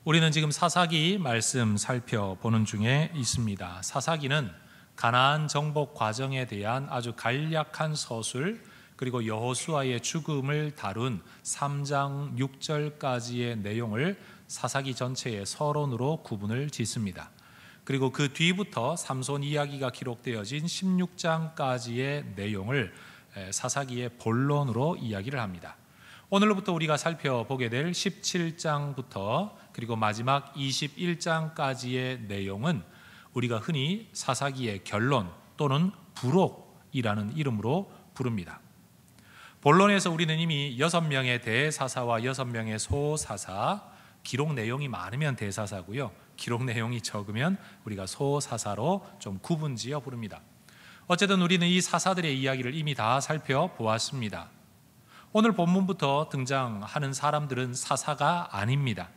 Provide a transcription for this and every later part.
우리는 지금 사사기 말씀 살펴보는 중에 있습니다. 사사기는 가나안 정복 과정에 대한 아주 간략한 서술, 그리고 여호수아의 죽음을 다룬 3장 6절까지의 내용을 사사기 전체의 서론으로 구분을 짓습니다. 그리고 그 뒤부터 삼손 이야기가 기록되어진 16장까지의 내용을 사사기의 본론으로 이야기를 합니다. 오늘부터 우리가 살펴보게 될 17장부터 그리고 마지막 21장까지의 내용은 우리가 흔히 사사기의 결론 또는 부록이라는 이름으로 부릅니다. 본론에서 우리는 이미 6명의 대사사와 6명의 소사사, 기록 내용이 많으면 대사사고요, 기록 내용이 적으면 우리가 소사사로 좀 구분지어 부릅니다. 어쨌든 우리는 이 사사들의 이야기를 이미 다 살펴보았습니다. 오늘 본문부터 등장하는 사람들은 사사가 아닙니다.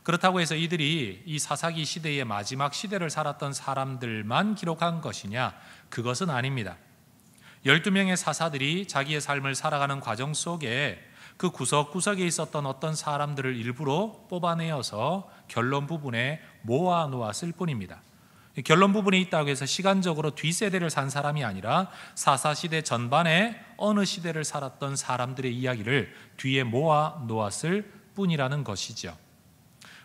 그렇다고 해서 이들이 이 사사기 시대의 마지막 시대를 살았던 사람들만 기록한 것이냐? 그것은 아닙니다. 12명의 사사들이 자기의 삶을 살아가는 과정 속에 그 구석구석에 있었던 어떤 사람들을 일부러 뽑아내어서 결론 부분에 모아놓았을 뿐입니다. 결론 부분에 있다고 해서 시간적으로 뒷세대를 산 사람이 아니라 사사시대 전반에 어느 시대를 살았던 사람들의 이야기를 뒤에 모아놓았을 뿐이라는 것이죠.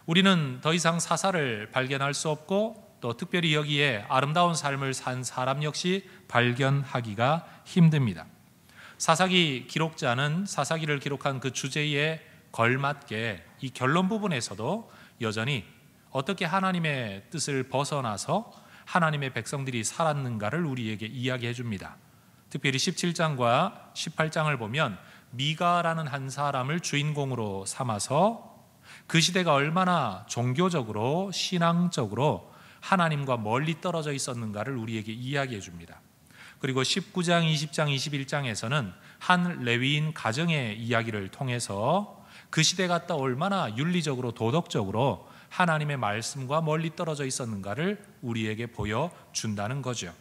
우리는 더 이상 사사를 발견할 수 없고 또 특별히 여기에 아름다운 삶을 산 사람 역시 발견하기가 힘듭니다. 사사기 기록자는 사사기를 기록한 그 주제에 걸맞게 이 결론 부분에서도 여전히 어떻게 하나님의 뜻을 벗어나서 하나님의 백성들이 살았는가를 우리에게 이야기해 줍니다. 특별히 17장과 18장을 보면 미가라는 한 사람을 주인공으로 삼아서 그 시대가 얼마나 종교적으로 신앙적으로 하나님과 멀리 떨어져 있었는가를 우리에게 이야기해 줍니다. 그리고 19장, 20장, 21장에서는 한 레위인 가정의 이야기를 통해서 그 시대가 또 얼마나 윤리적으로 도덕적으로 하나님의 말씀과 멀리 떨어져 있었는가를 우리에게 보여준다는 거죠.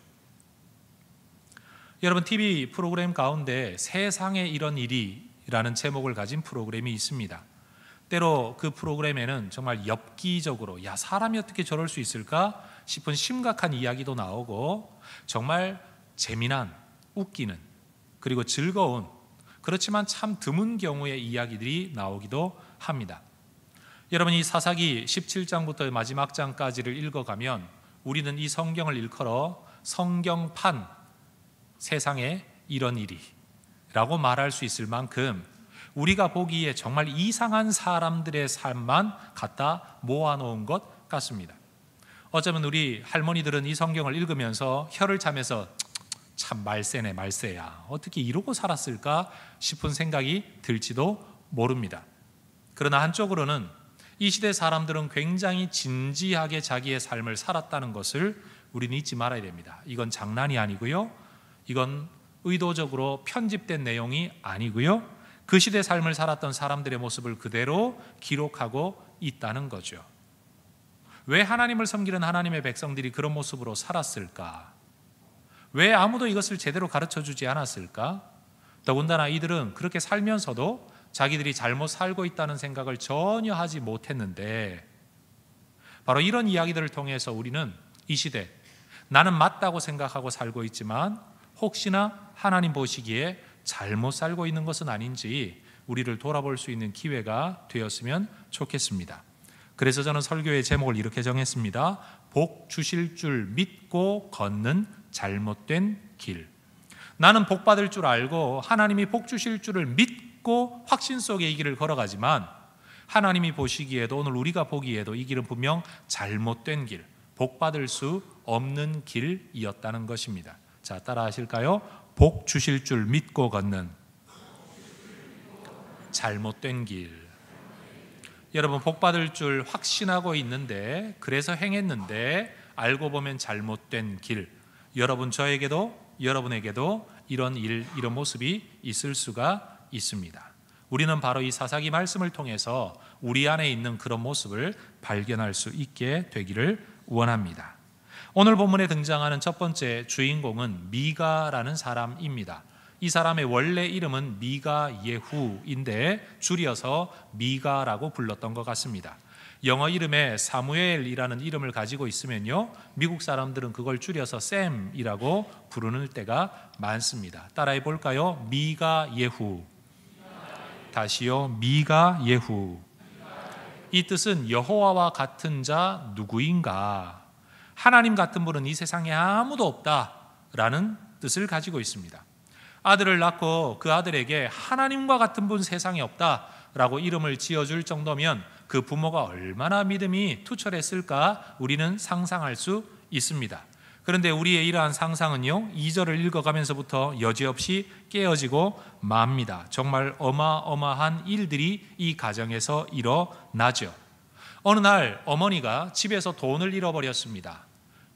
여러분, TV 프로그램 가운데 세상에 이런 일이라는 제목을 가진 프로그램이 있습니다. 때로 그 프로그램에는 정말 엽기적으로 사람이 어떻게 저럴 수 있을까 싶은 심각한 이야기도 나오고 정말 재미난, 웃기는, 그리고 즐거운, 그렇지만 참 드문 경우의 이야기들이 나오기도 합니다. 여러분, 이 사사기 17장부터 마지막 장까지를 읽어가면 우리는 이 성경을 일컬어 성경판 세상에 이런 일이 라고 말할 수 있을 만큼 우리가 보기에 정말 이상한 사람들의 삶만 갖다 모아놓은 것 같습니다. 어쩌면 우리 할머니들은 이 성경을 읽으면서 혀를 차면서 참 말세네 말세야, 어떻게 이러고 살았을까 싶은 생각이 들지도 모릅니다. 그러나 한쪽으로는 이 시대 사람들은 굉장히 진지하게 자기의 삶을 살았다는 것을 우리는 잊지 말아야 됩니다. 이건 장난이 아니고요, 이건 의도적으로 편집된 내용이 아니고요, 그 시대 삶을 살았던 사람들의 모습을 그대로 기록하고 있다는 거죠. 왜 하나님을 섬기는 하나님의 백성들이 그런 모습으로 살았을까? 왜 아무도 이것을 제대로 가르쳐주지 않았을까? 더군다나 이들은 그렇게 살면서도 자기들이 잘못 살고 있다는 생각을 전혀 하지 못했는데, 바로 이런 이야기들을 통해서 우리는 이 시대, 나는 맞다고 생각하고 살고 있지만 혹시나 하나님 보시기에 잘못 살고 있는 것은 아닌지 우리를 돌아볼 수 있는 기회가 되었으면 좋겠습니다. 그래서 저는 설교의 제목을 이렇게 정했습니다. 복 주실 줄 믿고 걷는 잘못된 길. 나는 복 받을 줄 알고 하나님이 복 주실 줄을 믿고 확신 속에 이 길을 걸어가지만 하나님이 보시기에도, 오늘 우리가 보기에도 이 길은 분명 잘못된 길, 복 받을 수 없는 길이었다는 것입니다. 자, 따라 하실까요? 복 주실 줄 믿고 걷는 잘못된 길. 여러분, 복 받을 줄 확신하고 있는데, 그래서 행했는데 알고 보면 잘못된 길. 여러분, 저에게도 여러분에게도 이런 모습이 있을 수가 있습니다. 우리는 바로 이 사사기 말씀을 통해서 우리 안에 있는 그런 모습을 발견할 수 있게 되기를 원합니다. 오늘 본문에 등장하는 첫 번째 주인공은 미가라는 사람입니다. 이 사람의 원래 이름은 미가 예후인데 줄여서 미가라고 불렀던 것 같습니다. 영어 이름에 사무엘이라는 이름을 가지고 있으면요, 미국 사람들은 그걸 줄여서 샘이라고 부르는 때가 많습니다. 따라해 볼까요? 미가 예후. 다시요. 미가 예후. 이 뜻은 여호와와 같은 자 누구인가? 하나님 같은 분은 이 세상에 아무도 없다라는 뜻을 가지고 있습니다. 아들을 낳고 그 아들에게 하나님과 같은 분 세상에 없다라고 이름을 지어줄 정도면 그 부모가 얼마나 믿음이 투철했을까 우리는 상상할 수 있습니다. 그런데 우리의 이러한 상상은요, 2절을 읽어가면서부터 여지없이 깨어지고 맙니다. 정말 어마어마한 일들이 이 가정에서 일어나죠. 어느 날 어머니가 집에서 돈을 잃어버렸습니다.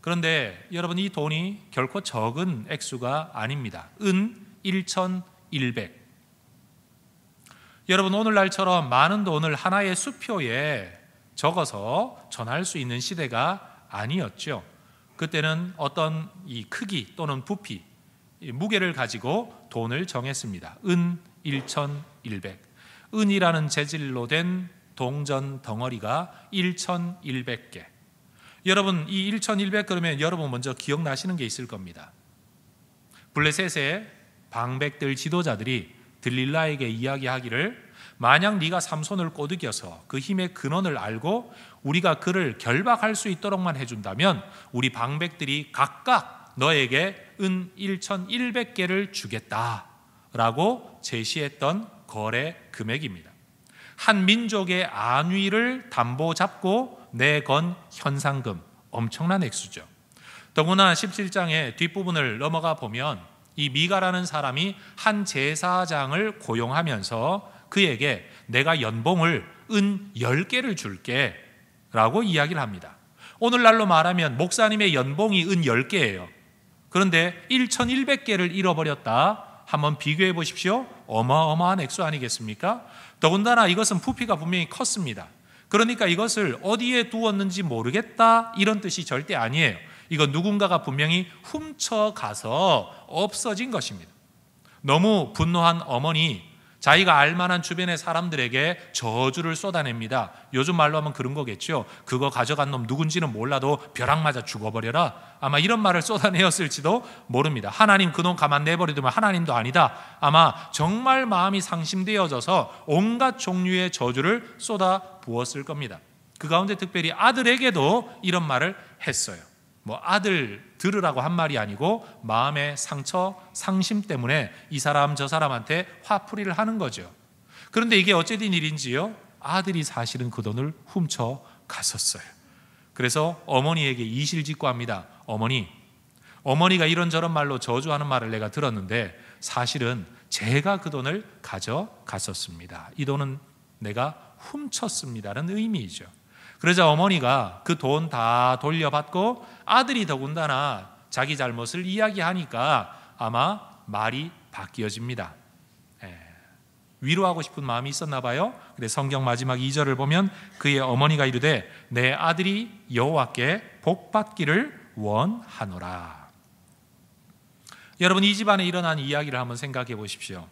그런데 여러분, 이 돈이 결코 적은 액수가 아닙니다. 은 1,100. 여러분, 오늘날처럼 많은 돈을 하나의 수표에 적어서 전할 수 있는 시대가 아니었죠. 그때는 어떤 이 크기 또는 부피, 무게를 가지고 돈을 정했습니다. 은 1,100. 은이라는 재질로 된 동전 덩어리가 1,100개. 여러분, 이 1,100 그러면 여러분 먼저 기억나시는 게 있을 겁니다. 블레셋의 방백들 지도자들이 들릴라에게 이야기하기를, 만약 네가 삼손을 꼬드겨서 그 힘의 근원을 알고 우리가 그를 결박할 수 있도록만 해준다면 우리 방백들이 각각 너에게 은 1,100개를 주겠다라고 제시했던 거래 금액입니다. 한 민족의 안위를 담보 잡고 내건 현상금, 엄청난 액수죠. 더구나 17장의 뒷부분을 넘어가 보면 이 미가라는 사람이 한 제사장을 고용하면서 그에게 내가 연봉을 은 10개를 줄게 라고 이야기를 합니다. 오늘날로 말하면 목사님의 연봉이 은 10개예요. 그런데 1,100개를 잃어버렸다. 한번 비교해 보십시오. 어마어마한 액수 아니겠습니까? 더군다나 이것은 부피가 분명히 컸습니다. 그러니까 이것을 어디에 두었는지 모르겠다, 이런 뜻이 절대 아니에요. 이거 누군가가 분명히 훔쳐가서 없어진 것입니다. 너무 분노한 어머니, 자기가 알만한 주변의 사람들에게 저주를 쏟아냅니다. 요즘 말로 하면 그런 거겠죠. 그거 가져간 놈 누군지는 몰라도 벼락 맞아 죽어버려라. 아마 이런 말을 쏟아내었을지도 모릅니다. 하나님 그놈 가만 내버려두면 하나님도 아니다. 아마 정말 마음이 상심되어져서 온갖 종류의 저주를 쏟아 부었을 겁니다. 그 가운데 특별히 아들에게도 이런 말을 했어요. 뭐 아들 들으라고 한 말이 아니고 마음의 상처, 상심 때문에 이 사람 저 사람한테 화풀이를 하는 거죠. 그런데 이게 어찌된 일인지요, 아들이 사실은 그 돈을 훔쳐 갔었어요. 그래서 어머니에게 이실직고합니다. 어머니가 이런저런 말로 저주하는 말을 내가 들었는데 사실은 제가 그 돈을 가져갔었습니다. 이 돈은 내가 훔쳤습니다라는 의미이죠. 그러자 어머니가 그 돈 다 돌려받고 아들이 더군다나 자기 잘못을 이야기하니까 아마 말이 바뀌어집니다. 위로하고 싶은 마음이 있었나 봐요. 근데 성경 마지막 2절을 보면 그의 어머니가 이르되 내 아들이 여호와께 복받기를 원하노라. 여러분, 이 집안에 일어난 이야기를 한번 생각해 보십시오.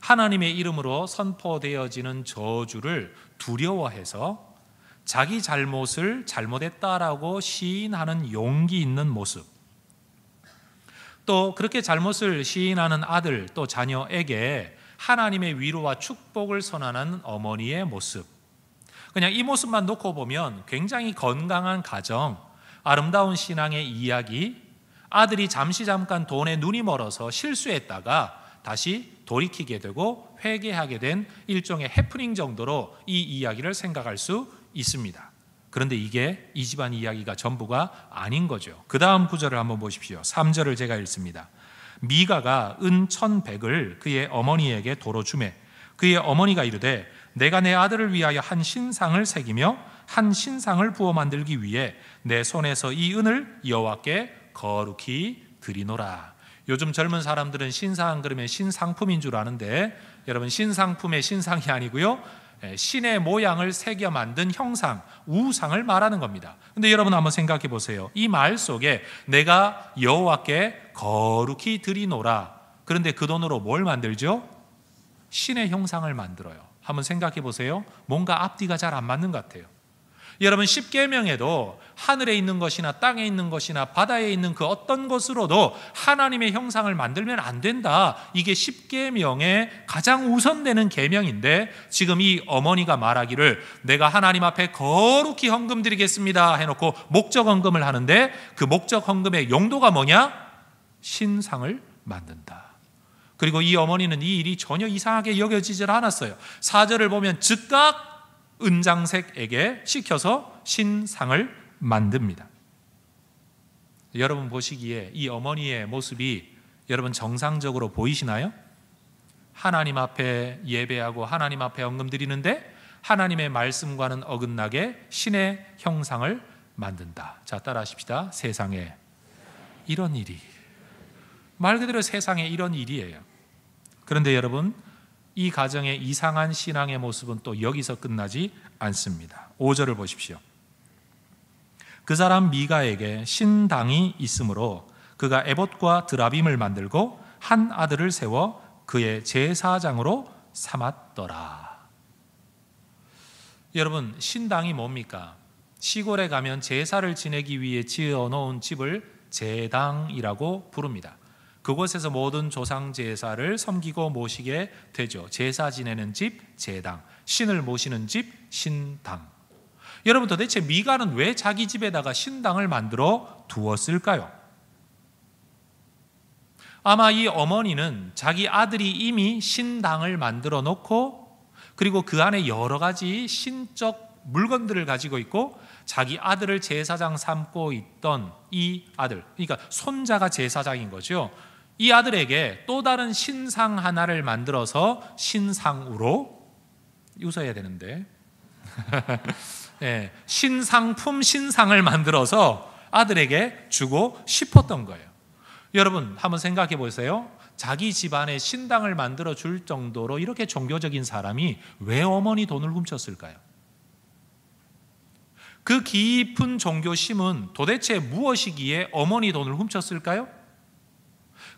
하나님의 이름으로 선포되어지는 저주를 두려워해서 자기 잘못을 잘못했다라고 시인하는 용기 있는 모습, 또 그렇게 잘못을 시인하는 아들 또 자녀에게 하나님의 위로와 축복을 선언하는 어머니의 모습, 그냥 이 모습만 놓고 보면 굉장히 건강한 가정, 아름다운 신앙의 이야기, 아들이 잠깐 돈에 눈이 멀어서 실수했다가 다시 돌이키게 되고 회개하게 된 일종의 해프닝 정도로 이 이야기를 생각할 수 있습니다. 그런데 이게 이 집안 이야기가 전부가 아닌 거죠. 그 다음 구절을 한번 보십시오. 3절을 제가 읽습니다. 미가가 은 1,100을 그의 어머니에게 도로 주매 그의 어머니가 이르되 내가 내 아들을 위하여 한 신상을 새기며 한 신상을 부어 만들기 위해 내 손에서 이 은을 여호와께 거룩히 드리노라. 요즘 젊은 사람들은 신상 그러면 신상품인 줄 아는데 여러분, 신상품의 신상이 아니고요, 신의 모양을 새겨 만든 형상, 우상을 말하는 겁니다. 근데 여러분 한번 생각해 보세요. 이 말 속에 내가 여호와께 거룩히 드리노라 그런데 그 돈으로 뭘 만들죠? 신의 형상을 만들어요. 한번 생각해 보세요. 뭔가 앞뒤가 잘 안 맞는 것 같아요. 여러분, 십계명에도 하늘에 있는 것이나 땅에 있는 것이나 바다에 있는 그 어떤 것으로도 하나님의 형상을 만들면 안 된다. 이게 십계명의 가장 우선되는 계명인데, 지금 이 어머니가 말하기를 내가 하나님 앞에 거룩히 헌금 드리겠습니다 해놓고 목적 헌금을 하는데, 그 목적 헌금의 용도가 뭐냐? 신상을 만든다. 그리고 이 어머니는 이 일이 전혀 이상하게 여겨지질 않았어요. 4절을 보면 즉각 은장색에게 시켜서 신상을 만듭니다. 여러분 보시기에 이 어머니의 모습이 여러분 정상적으로 보이시나요? 하나님 앞에 예배하고 하나님 앞에 헌금 드리는데 하나님의 말씀과는 어긋나게 신의 형상을 만든다. 자, 따라하십시다. 세상에 이런 일이, 말 그대로 세상에 이런 일이에요. 그런데 여러분, 이 가정의 이상한 신앙의 모습은 또 여기서 끝나지 않습니다. 5절을 보십시오. 그 사람 미가에게 신당이 있으므로 그가 에봇과 드라빔을 만들고 한 아들을 세워 그의 제사장으로 삼았더라. 여러분, 신당이 뭡니까? 시골에 가면 제사를 지내기 위해 지어놓은 집을 제당이라고 부릅니다. 그곳에서 모든 조상 제사를 섬기고 모시게 되죠. 제사 지내는 집 제당, 신을 모시는 집 신당. 여러분, 도대체 미가는 왜 자기 집에다가 신당을 만들어 두었을까요? 아마 이 어머니는 자기 아들이 이미 신당을 만들어 놓고, 그리고 그 안에 여러 가지 신적 물건들을 가지고 있고, 자기 아들을 제사장 삼고 있던 이 아들, 그러니까 손자가 제사장인 거죠. 이 아들에게 또 다른 신상 하나를 만들어서 신상으로, 웃어야 되는데 네, 신상품 신상을 만들어서 아들에게 주고 싶었던 거예요. 여러분, 한번 생각해 보세요. 자기 집안에 신당을 만들어 줄 정도로 이렇게 종교적인 사람이 왜 어머니 돈을 훔쳤을까요? 그 깊은 종교심은 도대체 무엇이기에 어머니 돈을 훔쳤을까요?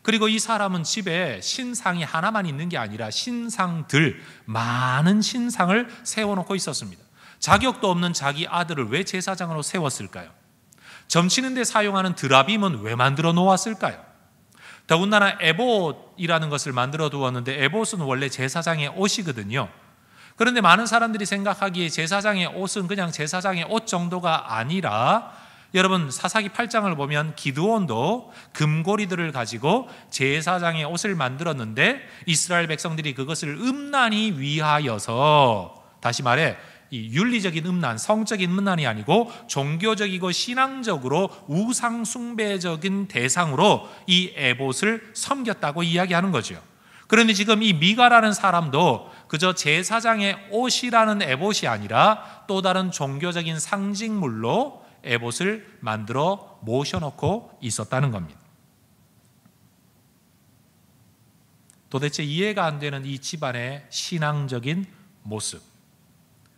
그리고 이 사람은 집에 신상이 하나만 있는 게 아니라 신상들, 많은 신상을 세워놓고 있었습니다. 자격도 없는 자기 아들을 왜 제사장으로 세웠을까요? 점치는 데 사용하는 드라빔은 왜 만들어 놓았을까요? 더군다나 에봇이라는 것을 만들어 두었는데, 에봇은 원래 제사장의 옷이거든요. 그런데 많은 사람들이 생각하기에 제사장의 옷은 그냥 제사장의 옷 정도가 아니라, 여러분 사사기 8장을 보면 기드온도 금고리들을 가지고 제사장의 옷을 만들었는데 이스라엘 백성들이 그것을 음란히 위하여서, 다시 말해 이 윤리적인 음란, 성적인 음란이 아니고 종교적이고 신앙적으로 우상 숭배적인 대상으로 이 에봇을 섬겼다고 이야기하는 거죠. 그런데 지금 이 미가라는 사람도 그저 제사장의 옷이라는 에봇이 아니라 또 다른 종교적인 상징물로 에봇을 만들어 모셔놓고 있었다는 겁니다. 도대체 이해가 안 되는 이 집안의 신앙적인 모습,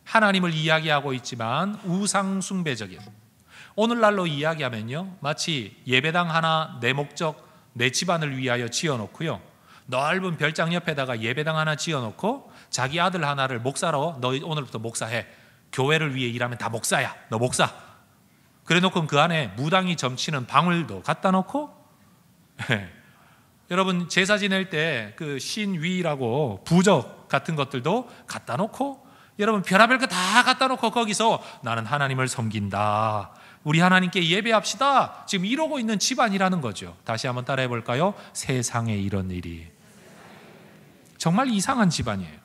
하나님을 이야기하고 있지만 우상 숭배적인, 오늘날로 이야기하면요, 마치 예배당 하나 내 목적, 내 집안을 위하여 지어놓고요, 넓은 별장 옆에다가 예배당 하나 지어놓고 자기 아들 하나를 목사로, 너 오늘부터 목사해, 교회를 위해 일하면 다 목사야, 너 목사, 그래 놓고 그 안에 무당이 점치는 방울도 갖다 놓고 여러분 제사 지낼 때 그 신위라고 부적 같은 것들도 갖다 놓고, 여러분 별의별 거 다 갖다 놓고 거기서 나는 하나님을 섬긴다, 우리 하나님께 예배합시다, 지금 이러고 있는 집안이라는 거죠. 다시 한번 따라해 볼까요? 세상에 이런 일이. 정말 이상한 집안이에요.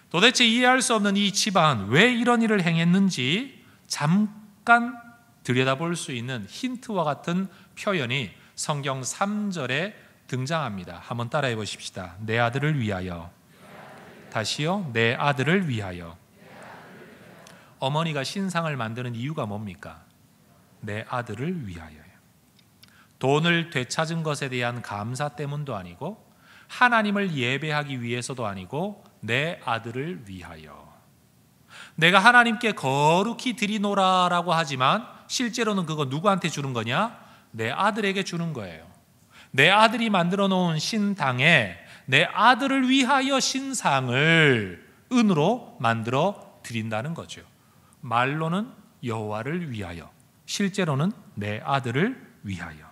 도대체 이해할 수 없는 이 집안, 왜 이런 일을 행했는지 잠깐 들여다볼 수 있는 힌트와 같은 표현이 성경 3절에 등장합니다. 한번 따라해 보십시다. 내 아들을 위하여. 다시요. 내 아들을 위하여. 어머니가 신상을 만드는 이유가 뭡니까? 내 아들을 위하여요. 돈을 되찾은 것에 대한 감사 때문도 아니고, 하나님을 예배하기 위해서도 아니고, 내 아들을 위하여. 내가 하나님께 거룩히 드리노라라고 하지만 실제로는 그거 누구한테 주는 거냐? 내 아들에게 주는 거예요. 내 아들이 만들어 놓은 신당에 내 아들을 위하여 신상을 은으로 만들어 드린다는 거죠. 말로는 여호와를 위하여, 실제로는 내 아들을 위하여.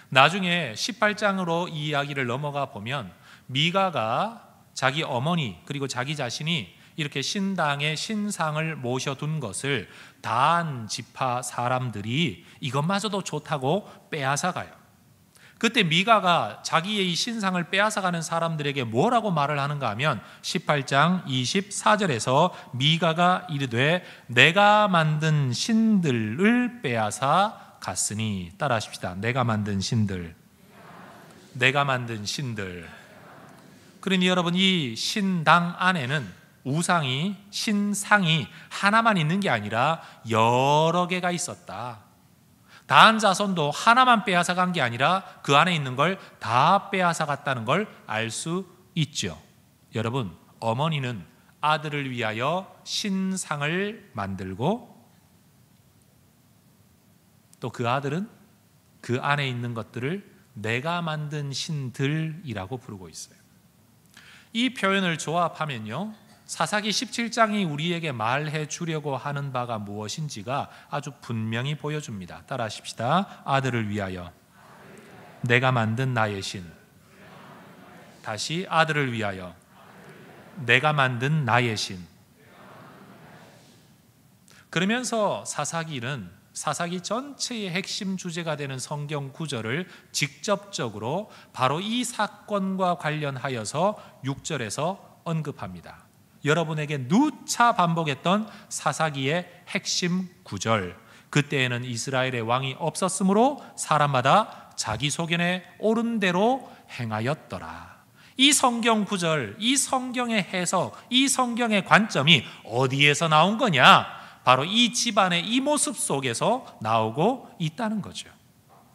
나중에 18장으로 이 이야기를 넘어가 보면 미가가 자기 어머니 그리고 자기 자신이 이렇게 신당에 신상을 모셔둔 것을 단 지파 사람들이 이것마저도 좋다고 빼앗아가요. 그때 미가가 자기의 이 신상을 빼앗아가는 사람들에게 뭐라고 말을 하는가 하면 18장 24절에서 미가가 이르되 내가 만든 신들을 빼앗아 갔으니, 따라하십시다. 내가 만든 신들, 내가 만든 신들. 그러니 여러분, 이 신당 안에는 우상이, 신상이 하나만 있는 게 아니라 여러 개가 있었다. 다한 자손도 하나만 빼앗아간 게 아니라 그 안에 있는 걸 다 빼앗아갔다는 걸 알 수 있죠. 여러분, 어머니는 아들을 위하여 신상을 만들고 또 그 아들은 그 안에 있는 것들을 내가 만든 신들이라고 부르고 있어요. 이 표현을 조합하면요, 사사기 17장이 우리에게 말해 주려고 하는 바가 무엇인지가 아주 분명히 보여줍니다. 따라하십시다. 아들을 위하여 내가 만든 나의 신. 다시, 아들을 위하여 내가 만든 나의 신. 그러면서 사사기는 사사기 전체의 핵심 주제가 되는 성경 구절을 직접적으로 바로 이 사건과 관련하여서 6절에서 언급합니다. 여러분에게 누차 반복했던 사사기의 핵심 구절, 그때에는 이스라엘의 왕이 없었으므로 사람마다 자기 소견에 옳은 대로 행하였더라. 이 성경 구절, 이 성경의 해석, 이 성경의 관점이 어디에서 나온 거냐? 바로 이 집안의 이 모습 속에서 나오고 있다는 거죠.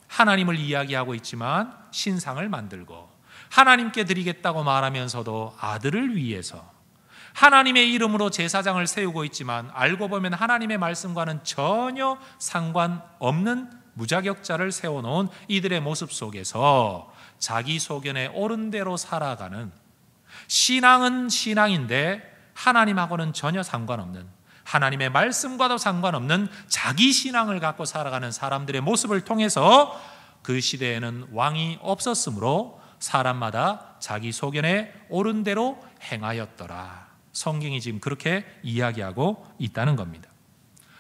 하나님을 이야기하고 있지만 신상을 만들고, 하나님께 드리겠다고 말하면서도 아들을 위해서, 하나님의 이름으로 제사장을 세우고 있지만 알고 보면 하나님의 말씀과는 전혀 상관없는 무자격자를 세워놓은 이들의 모습 속에서 자기 소견에 옳은 대로 살아가는, 신앙은 신앙인데 하나님하고는 전혀 상관없는, 하나님의 말씀과도 상관없는 자기 신앙을 갖고 살아가는 사람들의 모습을 통해서 그 시대에는 왕이 없었으므로 사람마다 자기 소견에 옳은 대로 행하였더라. 성경이 지금 그렇게 이야기하고 있다는 겁니다.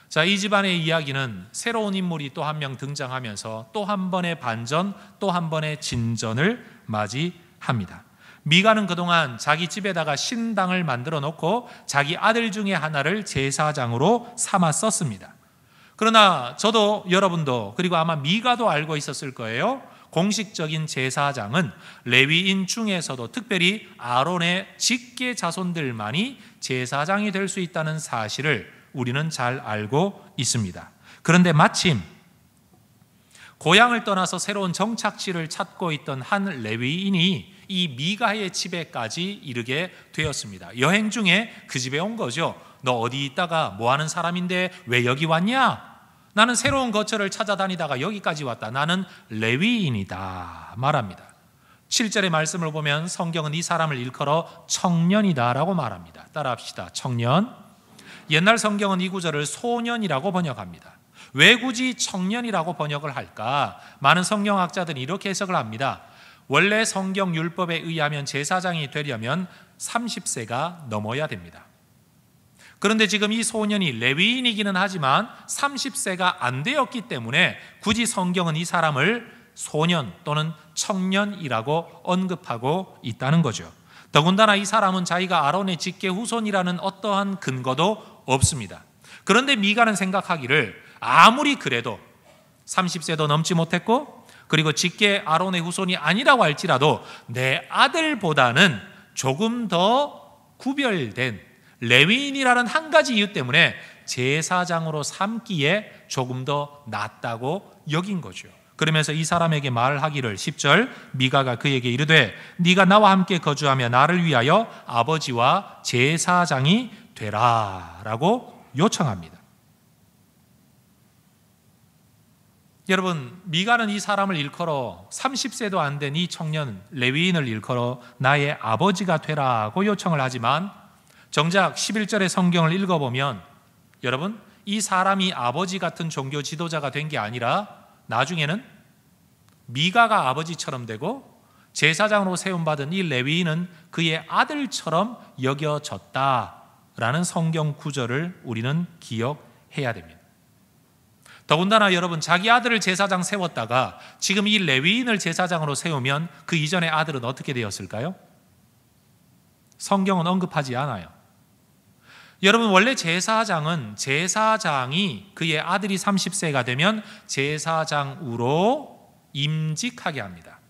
자, 이 집안의 이야기는 새로운 인물이 또 한 명 등장하면서 또 한 번의 반전, 또 한 번의 진전을 맞이합니다. 미가는 그동안 자기 집에다가 신당을 만들어 놓고 자기 아들 중에 하나를 제사장으로 삼았었습니다. 그러나 저도 여러분도 그리고 아마 미가도 알고 있었을 거예요. 공식적인 제사장은 레위인 중에서도 특별히 아론의 직계 자손들만이 제사장이 될 수 있다는 사실을 우리는 잘 알고 있습니다. 그런데 마침 고향을 떠나서 새로운 정착지를 찾고 있던 한 레위인이 이 미가의 집에까지 이르게 되었습니다. 여행 중에 그 집에 온 거죠. 너 어디 있다가 뭐 하는 사람인데 왜 여기 왔냐? 나는 새로운 거처를 찾아다니다가 여기까지 왔다. 나는 레위인이다 말합니다. 7절의 말씀을 보면 성경은 이 사람을 일컬어 청년이다라고 말합니다. 따라합시다. 청년. 옛날 성경은 이 구절을 소년이라고 번역합니다. 왜 굳이 청년이라고 번역을 할까? 많은 성경학자들이 이렇게 해석을 합니다. 원래 성경 율법에 의하면 제사장이 되려면 30세가 넘어야 됩니다. 그런데 지금 이 소년이 레위인이기는 하지만 30세가 안 되었기 때문에 굳이 성경은 이 사람을 소년 또는 청년이라고 언급하고 있다는 거죠. 더군다나 이 사람은 자기가 아론의 직계 후손이라는 어떠한 근거도 없습니다. 그런데 미가는 생각하기를 아무리 그래도 30세도 넘지 못했고 그리고 직계 아론의 후손이 아니라고 할지라도 내 아들보다는 조금 더 구별된 레위인이라는 한 가지 이유 때문에 제사장으로 삼기에 조금 더 낫다고 여긴 거죠. 그러면서 이 사람에게 말하기를 10절 미가가 그에게 이르되 네가 나와 함께 거주하며 나를 위하여 아버지와 제사장이 되라 라고 요청합니다. 여러분, 미가는 이 사람을 일컬어 30세도 안 된 이 청년 레위인을 일컬어 나의 아버지가 되라고 요청을 하지만 정작 11절의 성경을 읽어보면 여러분, 이 사람이 아버지 같은 종교 지도자가 된 게 아니라 나중에는 미가가 아버지처럼 되고 제사장으로 세움받은 이 레위인은 그의 아들처럼 여겨졌다라는 성경 구절을 우리는 기억해야 됩니다. 더군다나 여러분, 자기 아들을 제사장 세웠다가 지금 이 레위인을 제사장으로 세우면 그 이전의 아들은 어떻게 되었을까요? 성경은 언급하지 않아요. 여러분, 원래 제사장이 그의 아들이 30세가 되면 제사장으로 임직하게 합니다.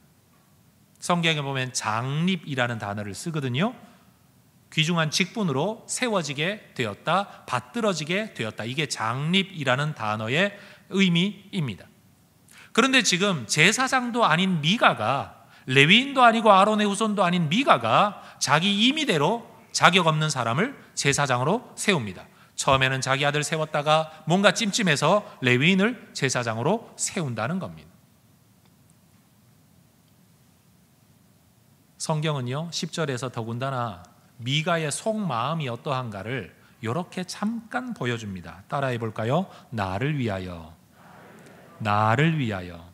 성경에 보면 장립이라는 단어를 쓰거든요. 귀중한 직분으로 세워지게 되었다, 받들어지게 되었다. 이게 장립이라는 단어의 의미입니다. 그런데 지금 제사장도 아닌 미가가, 레위인도 아니고 아론의 후손도 아닌 미가가 자기 임의대로 자격 없는 사람을 제사장으로 세웁니다. 처음에는 자기 아들 세웠다가 뭔가 찜찜해서 레위인을 제사장으로 세운다는 겁니다. 성경은요 10절에서 더군다나 미가의 속마음이 어떠한가를 이렇게 잠깐 보여줍니다. 따라해 볼까요? 나를 위하여, 나를 위하여.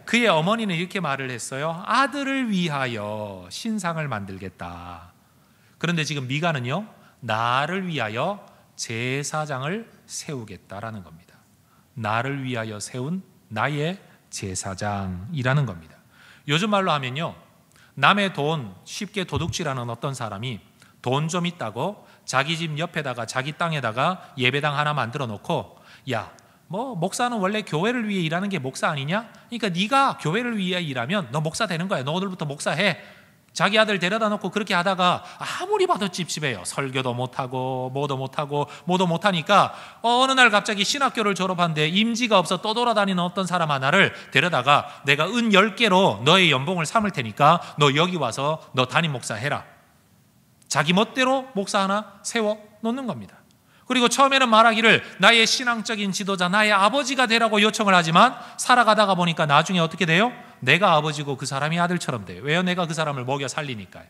그의 어머니는 이렇게 말을 했어요. 아들을 위하여 신상을 만들겠다. 그런데 지금 미가는요 나를 위하여 제사장을 세우겠다라는 겁니다. 나를 위하여 세운 나의 제사장이라는 겁니다. 요즘 말로 하면요, 남의 돈 쉽게 도둑질하는 어떤 사람이 돈 좀 있다고 자기 집 옆에다가 자기 땅에다가 예배당 하나 만들어 놓고, 야, 뭐 목사는 원래 교회를 위해 일하는 게 목사 아니냐? 그러니까 네가 교회를 위해 일하면 너 목사 되는 거야. 너 오늘부터 목사해. 자기 아들 데려다 놓고 그렇게 하다가 아무리 봐도 찝찝해요. 설교도 못하고 뭐도 못하니까 어느 날 갑자기 신학교를 졸업한데 임지가 없어 떠돌아다니는 어떤 사람 하나를 데려다가 내가 은 10개로 너의 연봉을 삼을 테니까 너 여기 와서 너 담임 목사 해라. 자기 멋대로 목사 하나 세워 놓는 겁니다. 그리고 처음에는 말하기를 나의 신앙적인 지도자, 나의 아버지가 되라고 요청을 하지만 살아가다가 보니까 나중에 어떻게 돼요? 내가 아버지고 그 사람이 아들처럼 돼요. 왜요? 내가 그 사람을 먹여 살리니까요.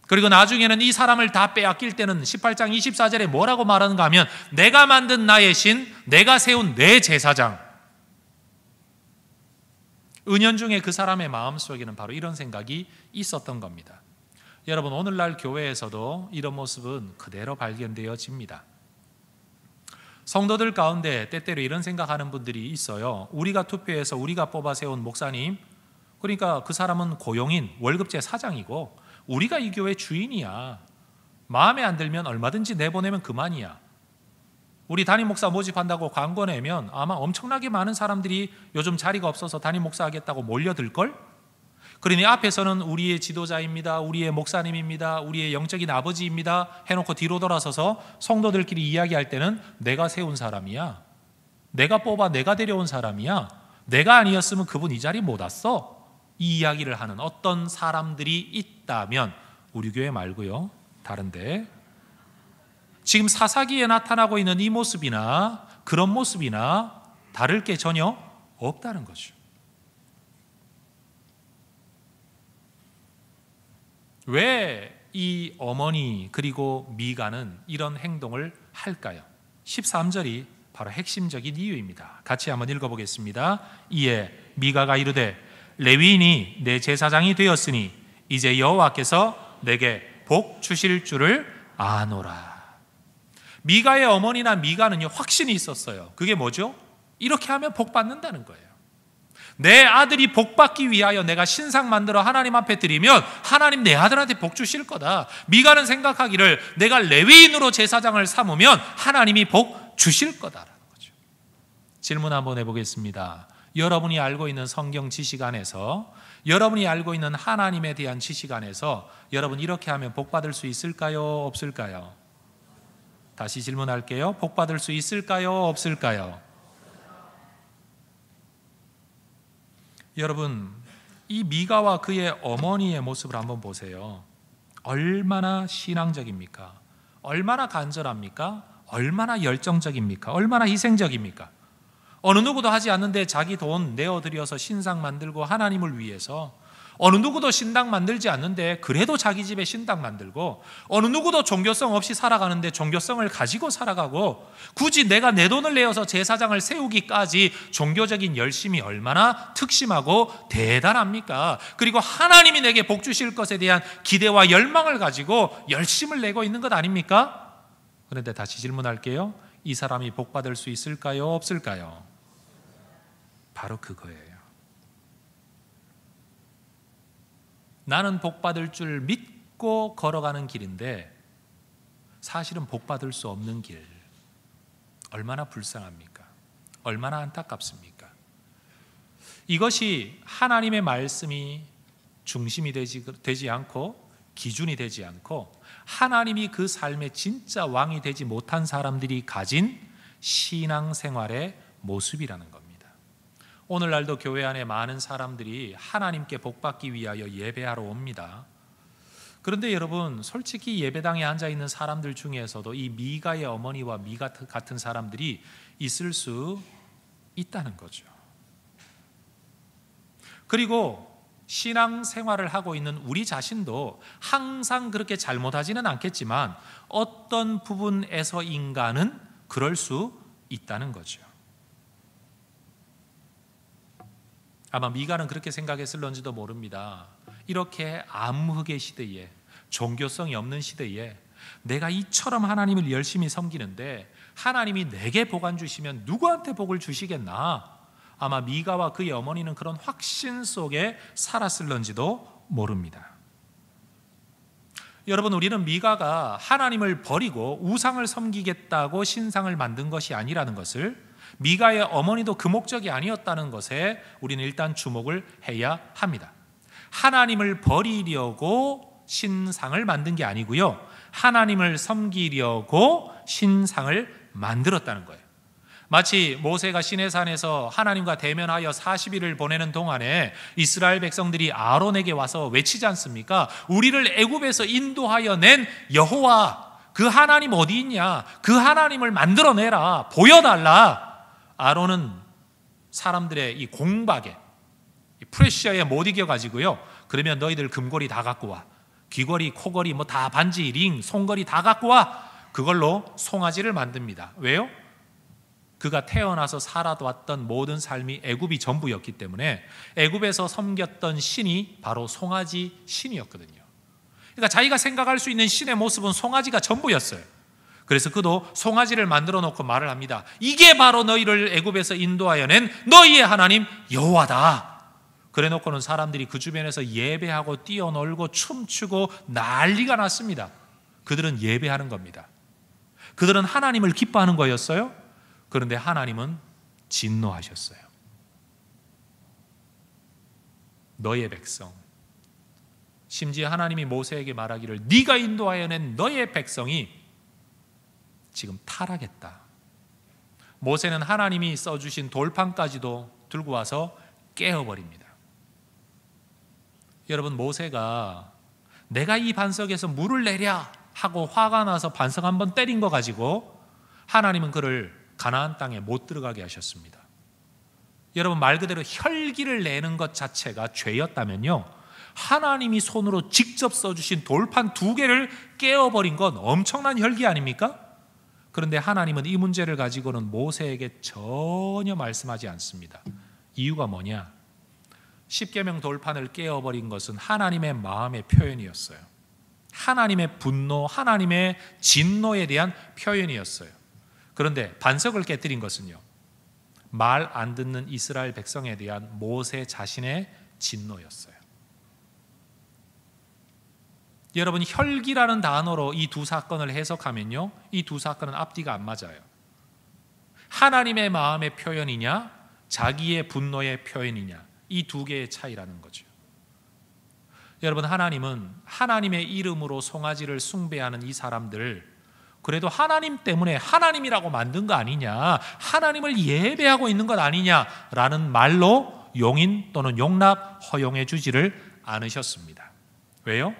그리고 나중에는 이 사람을 다 빼앗길 때는 18장 24절에 뭐라고 말하는가 하면 내가 만든 나의 신, 내가 세운 내 제사장. 은연중에 그 사람의 마음속에는 바로 이런 생각이 있었던 겁니다. 여러분, 오늘날 교회에서도 이런 모습은 그대로 발견되어집니다. 성도들 가운데 때때로 이런 생각하는 분들이 있어요. 우리가 투표해서 우리가 뽑아 세운 목사님, 그러니까 그 사람은 고용인, 월급제 사장이고 우리가 이 교회 주인이야. 마음에 안 들면 얼마든지 내보내면 그만이야. 우리 담임 목사 모집한다고 광고 내면 아마 엄청나게 많은 사람들이 요즘 자리가 없어서 담임 목사 하겠다고 몰려들걸? 그러니 앞에서는 우리의 지도자입니다, 우리의 목사님입니다, 우리의 영적인 아버지입니다 해놓고 뒤로 돌아서서 성도들끼리 이야기할 때는 내가 세운 사람이야, 내가 뽑아 내가 데려온 사람이야, 내가 아니었으면 그분 이 자리 못 왔어, 이 이야기를 하는 어떤 사람들이 있다면 우리 교회 말고요 다른데 지금 사사기에 나타나고 있는 이 모습이나 그런 모습이나 다를 게 전혀 없다는 거죠. 왜 이 어머니 그리고 미가는 이런 행동을 할까요? 13절이 바로 핵심적인 이유입니다. 같이 한번 읽어보겠습니다. 이에 미가가 이르되 레위인이 내 제사장이 되었으니 이제 여호와께서 내게 복 주실 줄을 아노라. 미가의 어머니나 미가는요 확신이 있었어요. 그게 뭐죠? 이렇게 하면 복 받는다는 거예요. 내 아들이 복 받기 위하여 내가 신상 만들어 하나님 앞에 드리면 하나님 내 아들한테 복 주실 거다. 미가는 생각하기를 내가 레위인으로 제사장을 삼으면 하나님이 복 주실 거다라는 거죠. 질문 한번 해보겠습니다. 여러분이 알고 있는 성경 지식 안에서, 여러분이 알고 있는 하나님에 대한 지식 안에서 여러분 이렇게 하면 복 받을 수 있을까요? 없을까요? 다시 질문할게요. 복 받을 수 있을까요? 없을까요? 여러분, 이 미가와 그의 어머니의 모습을 한번 보세요. 얼마나 신앙적입니까? 얼마나 간절합니까? 얼마나 열정적입니까? 얼마나 희생적입니까? 어느 누구도 하지 않는데 자기 돈 내어드려서 신상 만들고 하나님을 위해서, 어느 누구도 신당 만들지 않는데 그래도 자기 집에 신당 만들고, 어느 누구도 종교성 없이 살아가는데 종교성을 가지고 살아가고, 굳이 내가 내 돈을 내어서 제사장을 세우기까지 종교적인 열심이 얼마나 특심하고 대단합니까? 그리고 하나님이 내게 복 주실 것에 대한 기대와 열망을 가지고 열심을 내고 있는 것 아닙니까? 그런데 다시 질문할게요. 이 사람이 복 받을 수 있을까요? 없을까요? 바로 그거예요. 나는 복 받을 줄 믿고 걸어가는 길인데 사실은 복 받을 수 없는 길. 얼마나 불쌍합니까? 얼마나 안타깝습니까? 이것이 하나님의 말씀이 중심이 되지 않고 기준이 되지 않고 하나님이 그 삶의 진짜 왕이 되지 못한 사람들이 가진 신앙생활의 모습이라는 겁니다. 오늘날도 교회 안에 많은 사람들이 하나님께 복받기 위하여 예배하러 옵니다. 그런데 여러분, 솔직히 예배당에 앉아있는 사람들 중에서도 이 미가의 어머니와 미가 같은 사람들이 있을 수 있다는 거죠. 그리고 신앙생활을 하고 있는 우리 자신도 항상 그렇게 잘못하지는 않겠지만 어떤 부분에서인가는 그럴 수 있다는 거죠. 아마 미가는 그렇게 생각했을런지도 모릅니다. 이렇게 암흑의 시대에, 종교성이 없는 시대에 내가 이처럼 하나님을 열심히 섬기는데 하나님이 내게 복 안 주시면 누구한테 복을 주시겠나? 아마 미가와 그의 어머니는 그런 확신 속에 살았을런지도 모릅니다. 여러분, 우리는 미가가 하나님을 버리고 우상을 섬기겠다고 신상을 만든 것이 아니라는 것을, 미가의 어머니도 그 목적이 아니었다는 것에 우리는 일단 주목을 해야 합니다. 하나님을 버리려고 신상을 만든 게 아니고요, 하나님을 섬기려고 신상을 만들었다는 거예요. 마치 모세가 시내산에서 하나님과 대면하여 40일을 보내는 동안에 이스라엘 백성들이 아론에게 와서 외치지 않습니까? 우리를 애굽에서 인도하여 낸 여호와, 그 하나님 어디 있냐? 그 하나님을 만들어내라, 보여달라. 아론은 사람들의 이 공박에, 이 프레셔에 못 이겨가지고요, 그러면 너희들 금고리 다 갖고 와, 귀걸이, 코걸이, 뭐 다 반지, 링, 손걸이 다 갖고 와. 그걸로 송아지를 만듭니다. 왜요? 그가 태어나서 살아왔던 모든 삶이 애굽이 전부였기 때문에 애굽에서 섬겼던 신이 바로 송아지 신이었거든요. 그러니까 자기가 생각할 수 있는 신의 모습은 송아지가 전부였어요. 그래서 그도 송아지를 만들어 놓고 말을 합니다. 이게 바로 너희를 애굽에서 인도하여 낸 너희의 하나님 여호와다. 그래 놓고는 사람들이 그 주변에서 예배하고 뛰어놀고 춤추고 난리가 났습니다. 그들은 예배하는 겁니다. 그들은 하나님을 기뻐하는 거였어요. 그런데 하나님은 진노하셨어요. 너의 백성, 심지어 하나님이 모세에게 말하기를 네가 인도하여 낸 너의 백성이 지금 타락했다. 모세는 하나님이 써주신 돌판까지도 들고 와서 깨어버립니다. 여러분, 모세가 내가 이 반석에서 물을 내랴 하고 화가 나서 반석 한번 때린 거 가지고 하나님은 그를 가나안 땅에 못 들어가게 하셨습니다. 여러분, 말 그대로 혈기를 내는 것 자체가 죄였다면요, 하나님이 손으로 직접 써주신 돌판 2개를 깨어버린 건 엄청난 혈기 아닙니까? 그런데 하나님은 이 문제를 가지고는 모세에게 전혀 말씀하지 않습니다. 이유가 뭐냐? 십계명 돌판을 깨어버린 것은 하나님의 마음의 표현이었어요. 하나님의 분노, 하나님의 진노에 대한 표현이었어요. 그런데 반석을 깨뜨린 것은요, 말 안 듣는 이스라엘 백성에 대한 모세 자신의 진노였어요. 여러분, 혈기라는 단어로 이 두 사건을 해석하면요, 이 두 사건은 앞뒤가 안 맞아요. 하나님의 마음의 표현이냐, 자기의 분노의 표현이냐, 이 두 개의 차이라는 거죠. 여러분, 하나님은 하나님의 이름으로 송아지를 숭배하는 이 사람들을 그래도 하나님 때문에 하나님이라고 만든 거 아니냐, 하나님을 예배하고 있는 것 아니냐라는 말로 용인 또는 용납, 허용해 주지를 않으셨습니다. 왜요?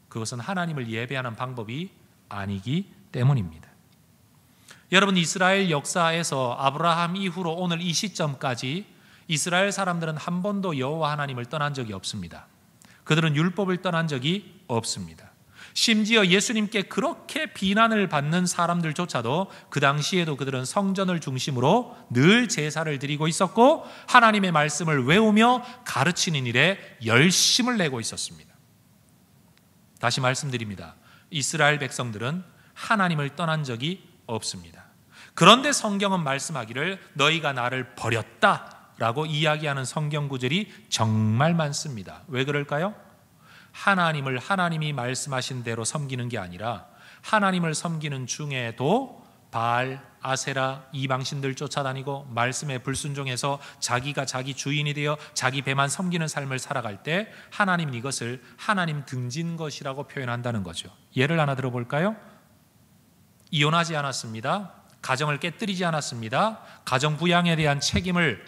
그것은 하나님을 예배하는 방법이 아니기 때문입니다. 여러분, 이스라엘 역사에서 아브라함 이후로 오늘 이 시점까지 이스라엘 사람들은 한 번도 여호와 하나님을 떠난 적이 없습니다. 그들은 율법을 떠난 적이 없습니다. 심지어 예수님께 그렇게 비난을 받는 사람들조차도 그 당시에도 그들은 성전을 중심으로 늘 제사를 드리고 있었고 하나님의 말씀을 외우며 가르치는 일에 열심을 내고 있었습니다. 다시 말씀드립니다. 이스라엘 백성들은 하나님을 떠난 적이 없습니다. 그런데 성경은 말씀하기를 너희가 나를 버렸다 라고 이야기하는 성경 구절이 정말 많습니다. 왜 그럴까요? 하나님을 하나님이 말씀하신 대로 섬기는 게 아니라 하나님을 섬기는 중에도 바알, 아세라, 이방신들 쫓아다니고 말씀에 불순종해서 자기가 자기 주인이 되어 자기 배만 섬기는 삶을 살아갈 때 하나님은 이것을 하나님 등진 것이라고 표현한다는 거죠. 예를 하나 들어볼까요? 이혼하지 않았습니다. 가정을 깨뜨리지 않았습니다. 가정 부양에 대한 책임을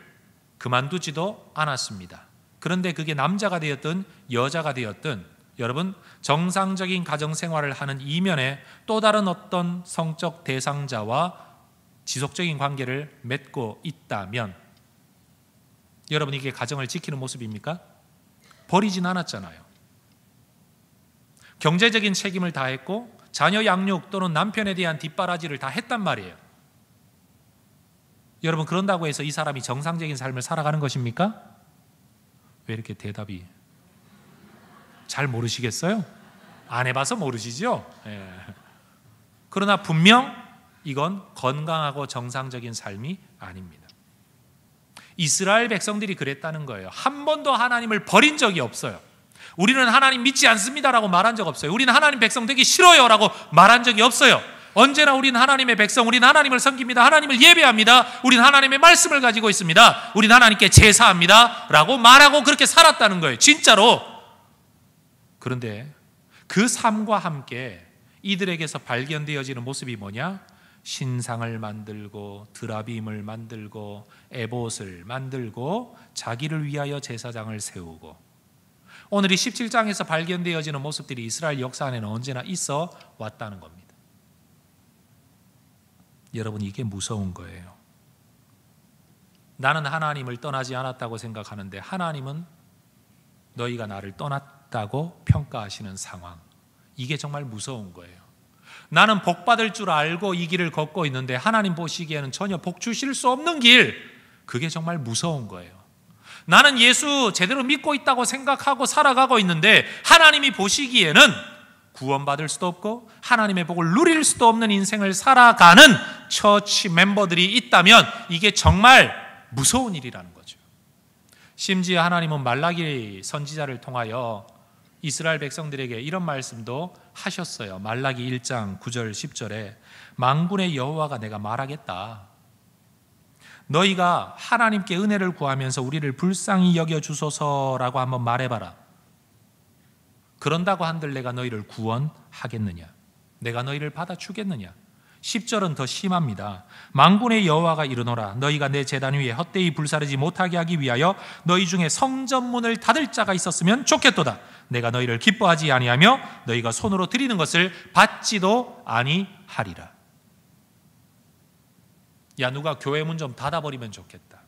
그만두지도 않았습니다. 그런데 그게 남자가 되었든 여자가 되었든 여러분, 정상적인 가정 생활을 하는 이면에 또 다른 어떤 성적 대상자와 지속적인 관계를 맺고 있다면 여러분, 이게 가정을 지키는 모습입니까? 버리진 않았잖아요. 경제적인 책임을 다했고 자녀 양육 또는 남편에 대한 뒷바라지를 다 했단 말이에요. 여러분, 그런다고 해서 이 사람이 정상적인 삶을 살아가는 것입니까? 왜 이렇게 대답이 잘 모르시겠어요? 안 해봐서 모르시죠? 예. 그러나 분명 이건 건강하고 정상적인 삶이 아닙니다. 이스라엘 백성들이 그랬다는 거예요. 한 번도 하나님을 버린 적이 없어요. 우리는 하나님 믿지 않습니다라고 말한 적 없어요. 우리는 하나님 백성 되기 싫어요라고 말한 적이 없어요. 언제나 우리는 하나님의 백성, 우리는 하나님을 섬깁니다. 하나님을 예배합니다. 우리는 하나님의 말씀을 가지고 있습니다. 우리는 하나님께 제사합니다 라고 말하고 그렇게 살았다는 거예요. 진짜로. 그런데 그 삶과 함께 이들에게서 발견되어지는 모습이 뭐냐? 신상을 만들고 드라빔을 만들고 에봇을 만들고 자기를 위하여 제사장을 세우고, 오늘 이 17장에서 발견되어지는 모습들이 이스라엘 역사 안에는 언제나 있어 왔다는 겁니다. 여러분, 이게 무서운 거예요. 나는 하나님을 떠나지 않았다고 생각하는데 하나님은 너희가 나를 떠났다고 평가하시는 상황, 이게 정말 무서운 거예요. 나는 복 받을 줄 알고 이 길을 걷고 있는데 하나님 보시기에는 전혀 복 주실 수 없는 길, 그게 정말 무서운 거예요. 나는 예수 제대로 믿고 있다고 생각하고 살아가고 있는데 하나님이 보시기에는 구원받을 수도 없고 하나님의 복을 누릴 수도 없는 인생을 살아가는 처치 멤버들이 있다면 이게 정말 무서운 일이라는 거죠. 심지어 하나님은 말라기 선지자를 통하여 이스라엘 백성들에게 이런 말씀도 하셨어요. 말라기 1장 9절 10절에 만군의 여호와가 내가 말하겠다. 너희가 하나님께 은혜를 구하면서 우리를 불쌍히 여겨주소서라고 한번 말해봐라. 그런다고 한들 내가 너희를 구원하겠느냐? 내가 너희를 받아주겠느냐? 10절은 더 심합니다. 만군의 여호와가 이르노라. 너희가 내 제단 위에 헛되이 불사르지 못하게 하기 위하여 너희 중에 성전문을 닫을 자가 있었으면 좋겠도다. 내가 너희를 기뻐하지 아니하며 너희가 손으로 드리는 것을 받지도 아니하리라. 야, 누가 교회 문 좀 닫아버리면 좋겠다.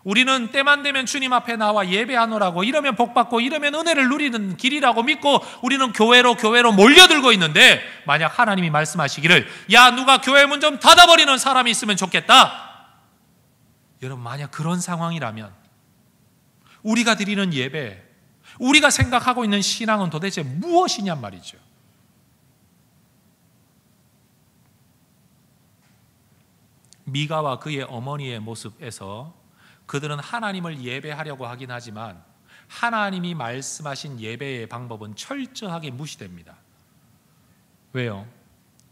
우리는 때만 되면 주님 앞에 나와 예배하노라고, 이러면 복받고 이러면 은혜를 누리는 길이라고 믿고 우리는 교회로 몰려들고 있는데, 만약 하나님이 말씀하시기를 야, 누가 교회 문 좀 닫아버리는 사람이 있으면 좋겠다. 여러분, 만약 그런 상황이라면 우리가 드리는 예배, 우리가 생각하고 있는 신앙은 도대체 무엇이냔 말이죠. 미가와 그의 어머니의 모습에서 그들은 하나님을 예배하려고 하긴 하지만 하나님이 말씀하신 예배의 방법은 철저하게 무시됩니다. 왜요?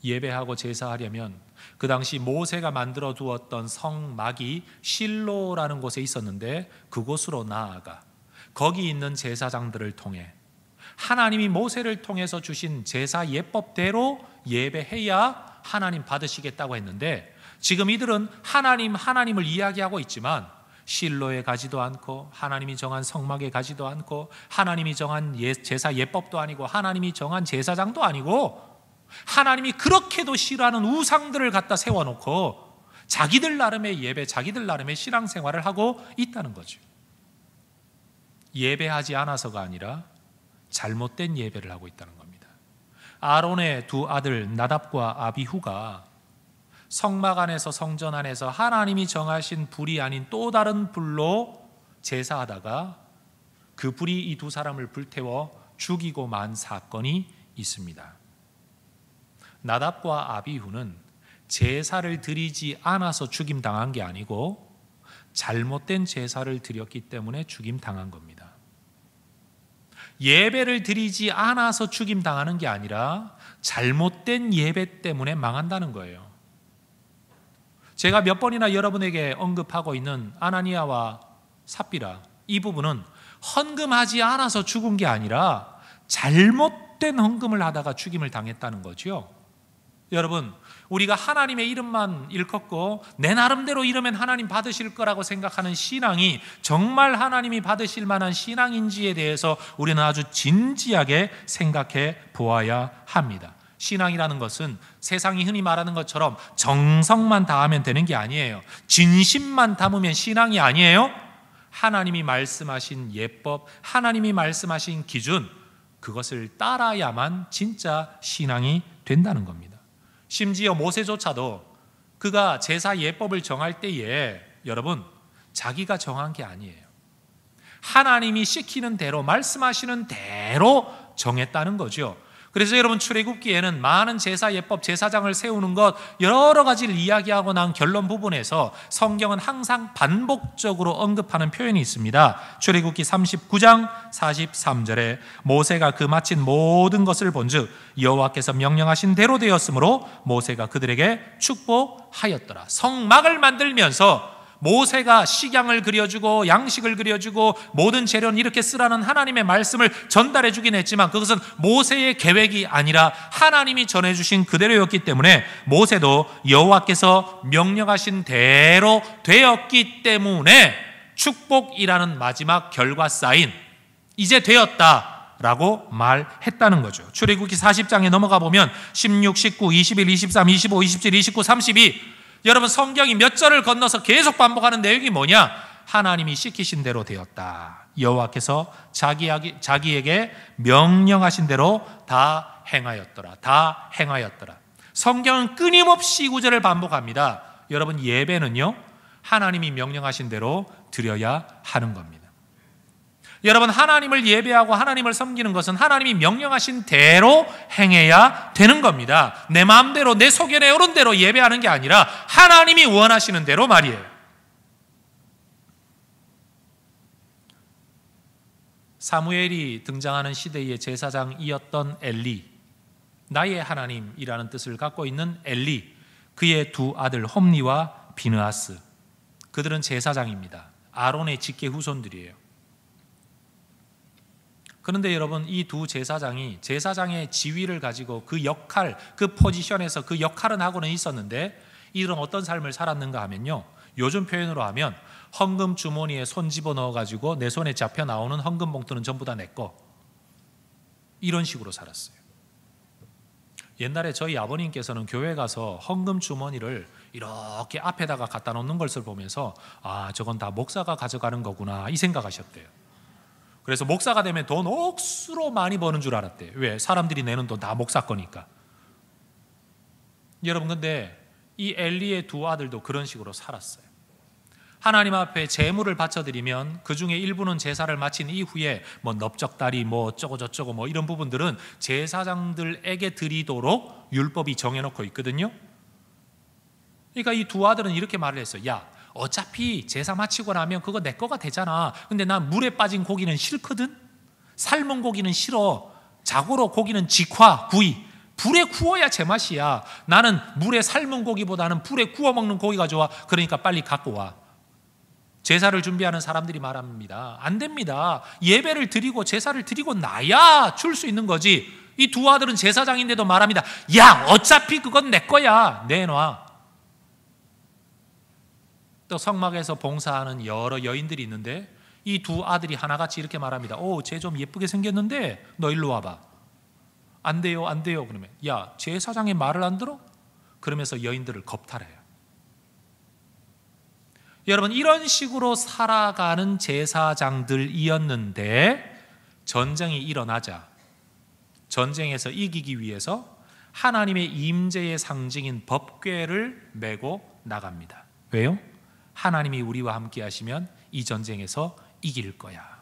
예배하고 제사하려면 그 당시 모세가 만들어 두었던 성막이 실로라는 곳에 있었는데 그곳으로 나아가 거기 있는 제사장들을 통해 하나님이 모세를 통해서 주신 제사 예법대로 예배해야 하나님 받으시겠다고 했는데, 지금 이들은 하나님을 이야기하고 있지만 실로에 가지도 않고 하나님이 정한 성막에 가지도 않고 하나님이 정한 제사 예법도 아니고 하나님이 정한 제사장도 아니고 하나님이 그렇게도 싫어하는 우상들을 갖다 세워놓고 자기들 나름의 예배, 자기들 나름의 신앙생활을 하고 있다는 거죠. 예배하지 않아서가 아니라 잘못된 예배를 하고 있다는 겁니다. 아론의 두 아들 나답과 아비후가 성막 안에서 성전 안에서 하나님이 정하신 불이 아닌 또 다른 불로 제사하다가 그 불이 이 두 사람을 불태워 죽이고 만 사건이 있습니다. 나답과 아비후는 제사를 드리지 않아서 죽임당한 게 아니고 잘못된 제사를 드렸기 때문에 죽임당한 겁니다. 예배를 드리지 않아서 죽임당하는 게 아니라 잘못된 예배 때문에 망한다는 거예요. 제가 몇 번이나 여러분에게 언급하고 있는 아나니아와 삽비라, 이 부분은 헌금하지 않아서 죽은 게 아니라 잘못된 헌금을 하다가 죽임을 당했다는 거죠. 여러분, 우리가 하나님의 이름만 일컫고 내 나름대로 이러면 하나님 받으실 거라고 생각하는 신앙이 정말 하나님이 받으실 만한 신앙인지에 대해서 우리는 아주 진지하게 생각해 보아야 합니다. 신앙이라는 것은 세상이 흔히 말하는 것처럼 정성만 다하면 되는 게 아니에요. 진심만 담으면 신앙이 아니에요. 하나님이 말씀하신 예법, 하나님이 말씀하신 기준, 그것을 따라야만 진짜 신앙이 된다는 겁니다. 심지어 모세조차도 그가 제사 예법을 정할 때에 여러분, 자기가 정한 게 아니에요. 하나님이 시키는 대로, 말씀하시는 대로 정했다는 거죠. 그래서 여러분, 출애굽기에는 많은 제사 예법, 제사장을 세우는 것 여러 가지를 이야기하고 난 결론 부분에서 성경은 항상 반복적으로 언급하는 표현이 있습니다. 출애굽기 39장 43절에 모세가 그 마친 모든 것을 본즉 여호와께서 명령하신 대로 되었으므로 모세가 그들에게 축복하였더라. 성막을 만들면서 모세가 식양을 그려주고 양식을 그려주고 모든 재료는 이렇게 쓰라는 하나님의 말씀을 전달해 주긴 했지만 그것은 모세의 계획이 아니라 하나님이 전해주신 그대로였기 때문에 모세도 여호와께서 명령하신 대로 되었기 때문에 축복이라는 마지막 결과사인 이제 되었다라고 말했다는 거죠. 출애굽기 40장에 넘어가 보면 16, 19, 21, 23, 25, 27, 29, 32 여러분, 성경이 몇 절을 건너서 계속 반복하는 내용이 뭐냐? 하나님이 시키신 대로 되었다. 여호와께서 자기에게 명령하신 대로 다 행하였더라. 다 행하였더라. 성경은 끊임없이 이 구절을 반복합니다. 여러분, 예배는요, 하나님이 명령하신 대로 드려야 하는 겁니다. 여러분, 하나님을 예배하고 하나님을 섬기는 것은 하나님이 명령하신 대로 행해야 되는 겁니다. 내 마음대로, 내 소견에 오른 대로 예배하는 게 아니라 하나님이 원하시는 대로 말이에요. 사무엘이 등장하는 시대의 제사장이었던 엘리, 나의 하나님이라는 뜻을 갖고 있는 엘리, 그의 두 아들 홈리와 비느하스, 그들은 제사장입니다. 아론의 직계 후손들이에요. 그런데 여러분, 이 두 제사장이 제사장의 지위를 가지고 그 역할, 그 포지션에서 그 역할은 하고는 있었는데 이들은 어떤 삶을 살았는가 하면요, 요즘 표현으로 하면 헌금 주머니에 손 집어넣어가지고 내 손에 잡혀 나오는 헌금 봉투는 전부 다 내 거, 이런 식으로 살았어요. 옛날에 저희 아버님께서는 교회 가서 헌금 주머니를 이렇게 앞에다가 갖다 놓는 것을 보면서 아, 저건 다 목사가 가져가는 거구나, 이 생각하셨대요. 그래서 목사가 되면 돈 억수로 많이 버는 줄 알았대요. 왜? 사람들이 내는 돈 다 목사 거니까. 여러분, 근데 이 엘리의 두 아들도 그런 식으로 살았어요. 하나님 앞에 제물을 바쳐드리면 그 중에 일부는 제사를 마친 이후에 뭐 넓적다리 뭐 어쩌고 저쩌고 뭐 이런 부분들은 제사장들에게 드리도록 율법이 정해놓고 있거든요. 그러니까 이 두 아들은 이렇게 말을 했어요. 야, 어차피 제사 마치고 나면 그거 내 거가 되잖아. 근데 난 물에 빠진 고기는 싫거든. 삶은 고기는 싫어. 자고로 고기는 직화, 구이, 불에 구워야 제맛이야. 나는 물에 삶은 고기보다는 불에 구워 먹는 고기가 좋아. 그러니까 빨리 갖고 와. 제사를 준비하는 사람들이 말합니다. 안 됩니다. 예배를 드리고 제사를 드리고 나야 줄 수 있는 거지. 이 두 아들은 제사장인데도 말합니다. 야, 어차피 그건 내 거야. 내놔. 또 성막에서 봉사하는 여러 여인들이 있는데 이 두 아들이 하나같이 이렇게 말합니다. 오, 쟤 좀 예쁘게 생겼는데 너 일로 와봐. 안 돼요, 안 돼요. 그러면 야, 제사장의 말을 안 들어? 그러면서 여인들을 겁탈해요. 여러분, 이런 식으로 살아가는 제사장들이었는데 전쟁이 일어나자 전쟁에서 이기기 위해서 하나님의 임재의 상징인 법궤를 메고 나갑니다. 왜요? 하나님이 우리와 함께 하시면 이 전쟁에서 이길 거야.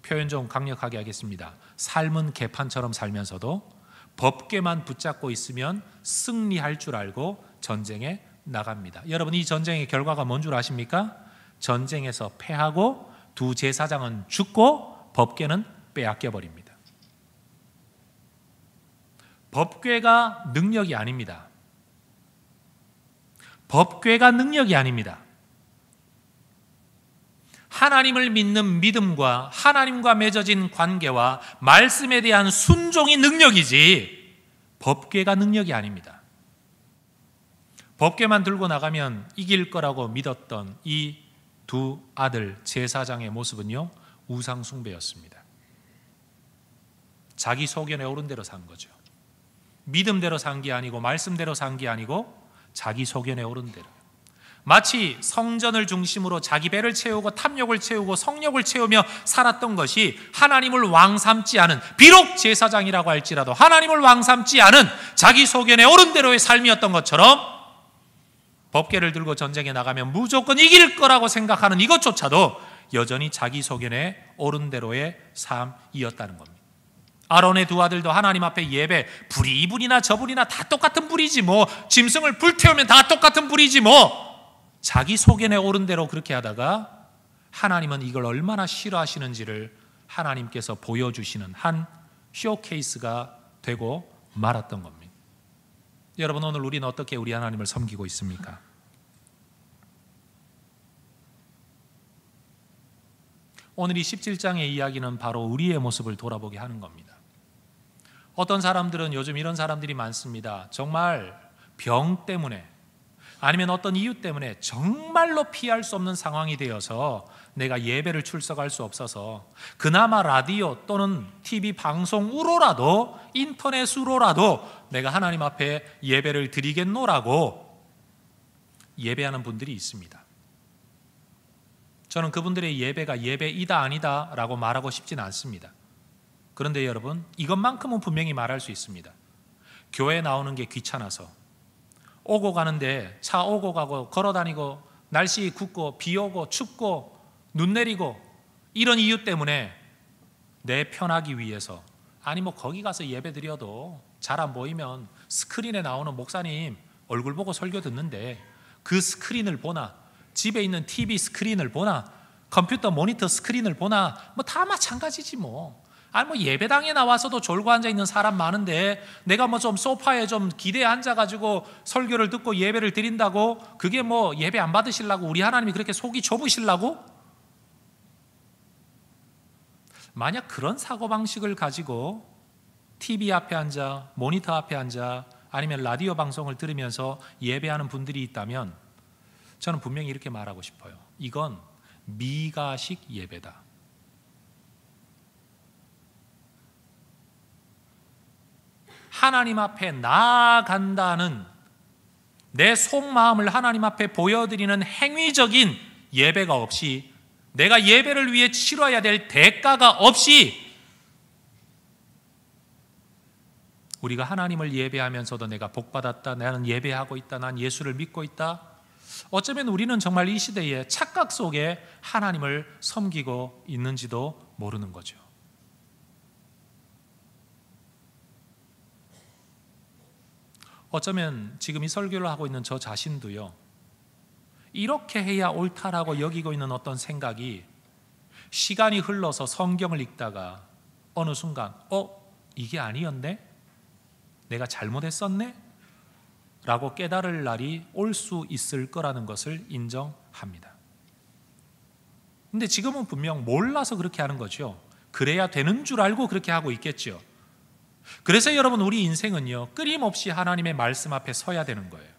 표현 좀 강력하게 하겠습니다. 삶은 개판처럼 살면서도 법궤만 붙잡고 있으면 승리할 줄 알고 전쟁에 나갑니다. 여러분, 이 전쟁의 결과가 뭔 줄 아십니까? 전쟁에서 패하고 두 제사장은 죽고 법궤는 빼앗겨 버립니다. 법궤가 능력이 아닙니다. 법궤가 능력이 아닙니다. 하나님을 믿는 믿음과 하나님과 맺어진 관계와 말씀에 대한 순종이 능력이지 법궤가 능력이 아닙니다. 법궤만 들고 나가면 이길 거라고 믿었던 이 두 아들 제사장의 모습은요, 우상 숭배였습니다. 자기 소견에 오른 대로 산 거죠. 믿음대로 산 게 아니고 말씀대로 산 게 아니고 자기 소견에 오른 대로. 마치 성전을 중심으로 자기 배를 채우고 탐욕을 채우고 성욕을 채우며 살았던 것이 하나님을 왕 삼지 않은, 비록 제사장이라고 할지라도 하나님을 왕 삼지 않은 자기 소견에 오른 대로의 삶이었던 것처럼 법궤를 들고 전쟁에 나가면 무조건 이길 거라고 생각하는 이것조차도 여전히 자기 소견에 오른 대로의 삶이었다는 겁니다. 아론의 두 아들도 하나님 앞에 예배, 불이 이 불이나 저 불이나 다 똑같은 불이지 뭐, 짐승을 불태우면 다 똑같은 불이지 뭐, 자기 소견에 오른 대로 그렇게 하다가 하나님은 이걸 얼마나 싫어하시는지를 하나님께서 보여주시는 한 쇼케이스가 되고 말았던 겁니다. 여러분, 오늘 우리는 어떻게 우리 하나님을 섬기고 있습니까? 오늘 이 17장의 이야기는 바로 우리의 모습을 돌아보게 하는 겁니다. 어떤 사람들은 요즘 이런 사람들이 많습니다. 정말 병 때문에 아니면 어떤 이유 때문에 정말로 피할 수 없는 상황이 되어서 내가 예배를 출석할 수 없어서 그나마 라디오 또는 TV 방송으로라도, 인터넷으로라도 내가 하나님 앞에 예배를 드리겠노라고 예배하는 분들이 있습니다. 저는 그분들의 예배가 예배이다 아니다 라고 말하고 싶진 않습니다. 그런데 여러분, 이것만큼은 분명히 말할 수 있습니다. 교회 나오는 게 귀찮아서, 오고 가는데 차 오고 가고 걸어다니고 날씨 굽고 비 오고 춥고 눈 내리고 이런 이유 때문에 내 편하기 위해서, 아니 뭐 거기 가서 예배 드려도 잘 안 보이면 스크린에 나오는 목사님 얼굴 보고 설교 듣는데 그 스크린을 보나, 집에 있는 TV 스크린을 보나, 컴퓨터 모니터 스크린을 보나, 뭐 다 마찬가지지 뭐. 아니 뭐 예배당에 나와서도 졸고 앉아 있는 사람 많은데 내가 뭐 좀 소파에 좀 기대에 앉아가지고 설교를 듣고 예배를 드린다고 그게 뭐 예배 안 받으시려고 우리 하나님이 그렇게 속이 좁으시려고? 만약 그런 사고방식을 가지고 TV 앞에 앉아, 모니터 앞에 앉아, 아니면 라디오 방송을 들으면서 예배하는 분들이 있다면 저는 분명히 이렇게 말하고 싶어요. 이건 미가식 예배다. 하나님 앞에 나아간다는, 내 속마음을 하나님 앞에 보여드리는 행위적인 예배가 없이, 내가 예배를 위해 치러야 될 대가가 없이 우리가 하나님을 예배하면서도 내가 복받았다, 나는 예배하고 있다, 난 예수를 믿고 있다, 어쩌면 우리는 정말 이 시대의 착각 속에 하나님을 섬기고 있는지도 모르는 거죠. 어쩌면 지금 이 설교를 하고 있는 저 자신도요, 이렇게 해야 옳다라고 여기고 있는 어떤 생각이 시간이 흘러서 성경을 읽다가 어느 순간 이게 아니었네? 내가 잘못했었네? 라고 깨달을 날이 올 수 있을 거라는 것을 인정합니다. 근데 지금은 분명 몰라서 그렇게 하는 거죠. 그래야 되는 줄 알고 그렇게 하고 있겠죠. 그래서 여러분, 우리 인생은요, 끊임없이 하나님의 말씀 앞에 서야 되는 거예요.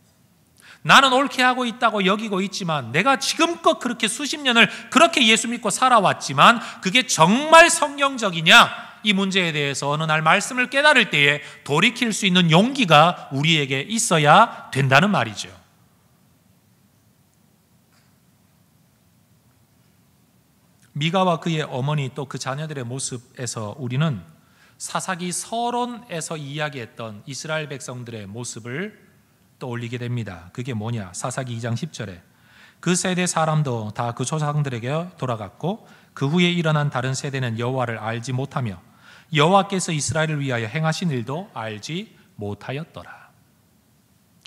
나는 옳게 하고 있다고 여기고 있지만, 내가 지금껏 그렇게 수십 년을 그렇게 예수 믿고 살아왔지만 그게 정말 성경적이냐? 이 문제에 대해서 어느 날 말씀을 깨달을 때에 돌이킬 수 있는 용기가 우리에게 있어야 된다는 말이죠. 미가와 그의 어머니 또 그 자녀들의 모습에서 우리는 사사기 서론에서 이야기했던 이스라엘 백성들의 모습을 떠올리게 됩니다. 그게 뭐냐? 사사기 2장 10절에 그 세대 사람도 다 그 조상들에게 돌아갔고 그 후에 일어난 다른 세대는 여호와를 알지 못하며 여호와께서 이스라엘을 위하여 행하신 일도 알지 못하였더라.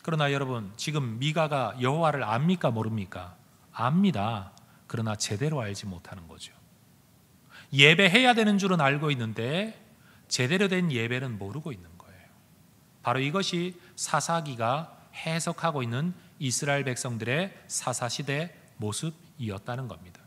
그러나 여러분, 지금 미가가 여호와를 압니까 모릅니까? 압니다. 그러나 제대로 알지 못하는 거죠. 예배해야 되는 줄은 알고 있는데 제대로 된 예배는 모르고 있는 거예요. 바로 이것이 사사기가 해석하고 있는 이스라엘 백성들의 사사시대 모습이었다는 겁니다.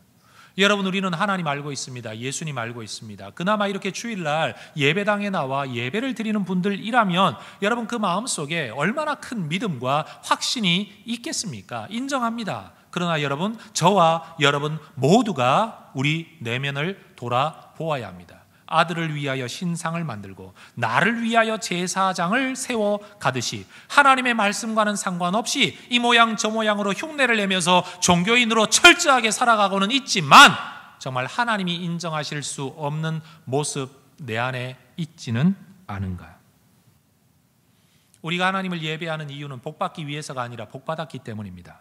여러분, 우리는 하나님 알고 있습니다. 예수님 알고 있습니다. 그나마 이렇게 주일날 예배당에 나와 예배를 드리는 분들이라면 여러분, 그 마음속에 얼마나 큰 믿음과 확신이 있겠습니까? 인정합니다. 그러나 여러분, 저와 여러분 모두가 우리 내면을 돌아보아야 합니다. 아들을 위하여 신상을 만들고 나를 위하여 제사장을 세워 가듯이 하나님의 말씀과는 상관없이 이 모양 저 모양으로 흉내를 내면서 종교인으로 철저하게 살아가고는 있지만 정말 하나님이 인정하실 수 없는 모습 내 안에 있지는 않은가? 우리가 하나님을 예배하는 이유는 복받기 위해서가 아니라 복받았기 때문입니다.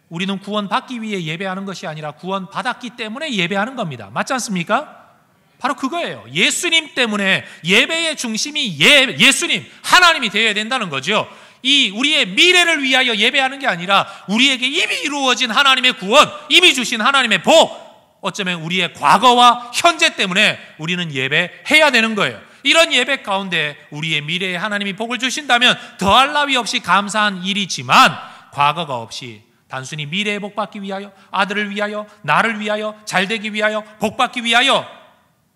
우리는 구원받기 위해 예배하는 것이 아니라 구원받았기 때문에 예배하는 겁니다. 맞지 않습니까? 바로 그거예요. 예수님 때문에 예배의 중심이 예수님, 하나님이 되어야 된다는 거죠. 이 우리의 미래를 위하여 예배하는 게 아니라 우리에게 이미 이루어진 하나님의 구원, 이미 주신 하나님의 복, 어쩌면 우리의 과거와 현재 때문에 우리는 예배해야 되는 거예요. 이런 예배 가운데 우리의 미래에 하나님이 복을 주신다면 더할 나위 없이 감사한 일이지만 과거가 없이 단순히 미래의 복 받기 위하여, 아들을 위하여, 나를 위하여, 잘되기 위하여, 복 받기 위하여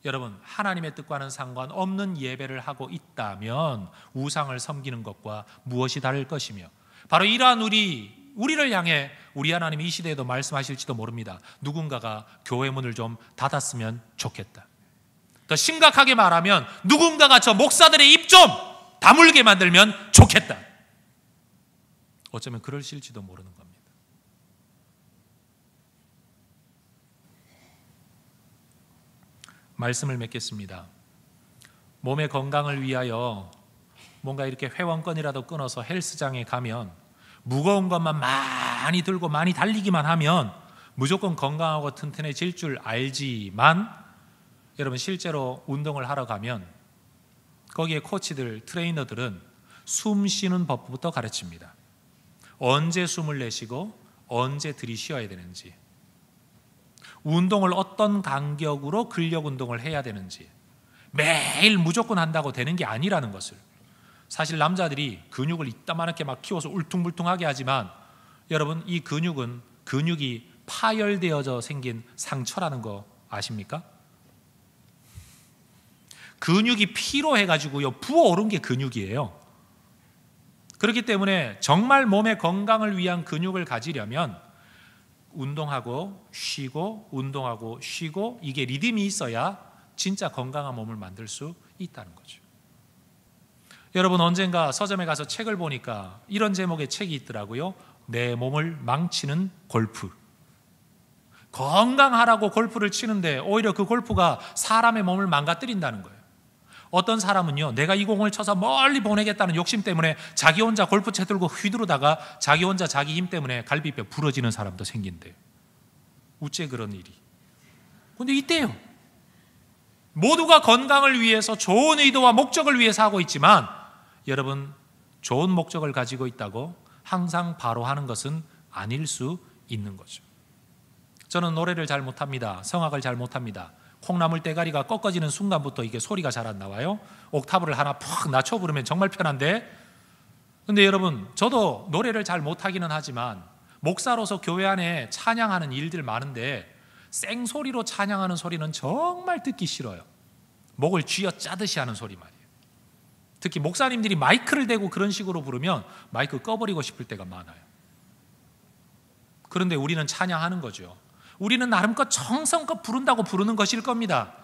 여러분, 하나님의 뜻과는 상관없는 예배를 하고 있다면 우상을 섬기는 것과 무엇이 다를 것이며 바로 이러한 우리를 향해 우리 하나님이 이 시대에도 말씀하실지도 모릅니다. 누군가가 교회 문을 좀 닫았으면 좋겠다. 더 심각하게 말하면 누군가가 저 목사들의 입 좀 다물게 만들면 좋겠다. 어쩌면 그러실지도 모르는 겁니다. 말씀을 맺겠습니다. 몸의 건강을 위하여 뭔가 이렇게 회원권이라도 끊어서 헬스장에 가면 무거운 것만 많이 들고 많이 달리기만 하면 무조건 건강하고 튼튼해질 줄 알지만 여러분, 실제로 운동을 하러 가면 거기에 코치들, 트레이너들은 숨 쉬는 법부터 가르칩니다. 언제 숨을 내쉬고 언제 들이쉬어야 되는지, 운동을 어떤 간격으로 근력 운동을 해야 되는지, 매일 무조건 한다고 되는 게 아니라는 것을. 사실 남자들이 근육을 이따만하게 막 키워서 울퉁불퉁하게 하지만 여러분, 이 근육이 파열되어져 생긴 상처라는 거 아십니까? 근육이 피로해가지고요 부어오른 게 근육이에요. 그렇기 때문에 정말 몸의 건강을 위한 근육을 가지려면 운동하고 쉬고 운동하고 쉬고 이게 리듬이 있어야 진짜 건강한 몸을 만들 수 있다는 거죠. 여러분, 언젠가 서점에 가서 책을 보니까 이런 제목의 책이 있더라고요. 내 몸을 망치는 골프. 건강하라고 골프를 치는데 오히려 그 골프가 사람의 몸을 망가뜨린다는 거예요. 어떤 사람은요, 내가 이 공을 쳐서 멀리 보내겠다는 욕심 때문에 자기 혼자 골프채 들고 휘두르다가 자기 혼자 자기 힘 때문에 갈비뼈 부러지는 사람도 생긴대요. 어째 그런 일이. 근데 이때요, 모두가 건강을 위해서 좋은 의도와 목적을 위해서 하고 있지만 여러분, 좋은 목적을 가지고 있다고 항상 바로 하는 것은 아닐 수 있는 거죠. 저는 노래를 잘 못합니다. 성악을 잘 못합니다. 콩나물 대가리가 꺾어지는 순간부터 이게 소리가 잘 안 나와요. 옥타브를 하나 푹 낮춰 부르면 정말 편한데, 근데 여러분, 저도 노래를 잘 못하기는 하지만 목사로서 교회 안에 찬양하는 일들 많은데 생소리로 찬양하는 소리는 정말 듣기 싫어요. 목을 쥐어 짜듯이 하는 소리 말이에요. 특히 목사님들이 마이크를 대고 그런 식으로 부르면 마이크 꺼버리고 싶을 때가 많아요. 그런데 우리는 찬양하는 거죠. 우리는 나름껏 정성껏 부른다고 부르는 것일 겁니다.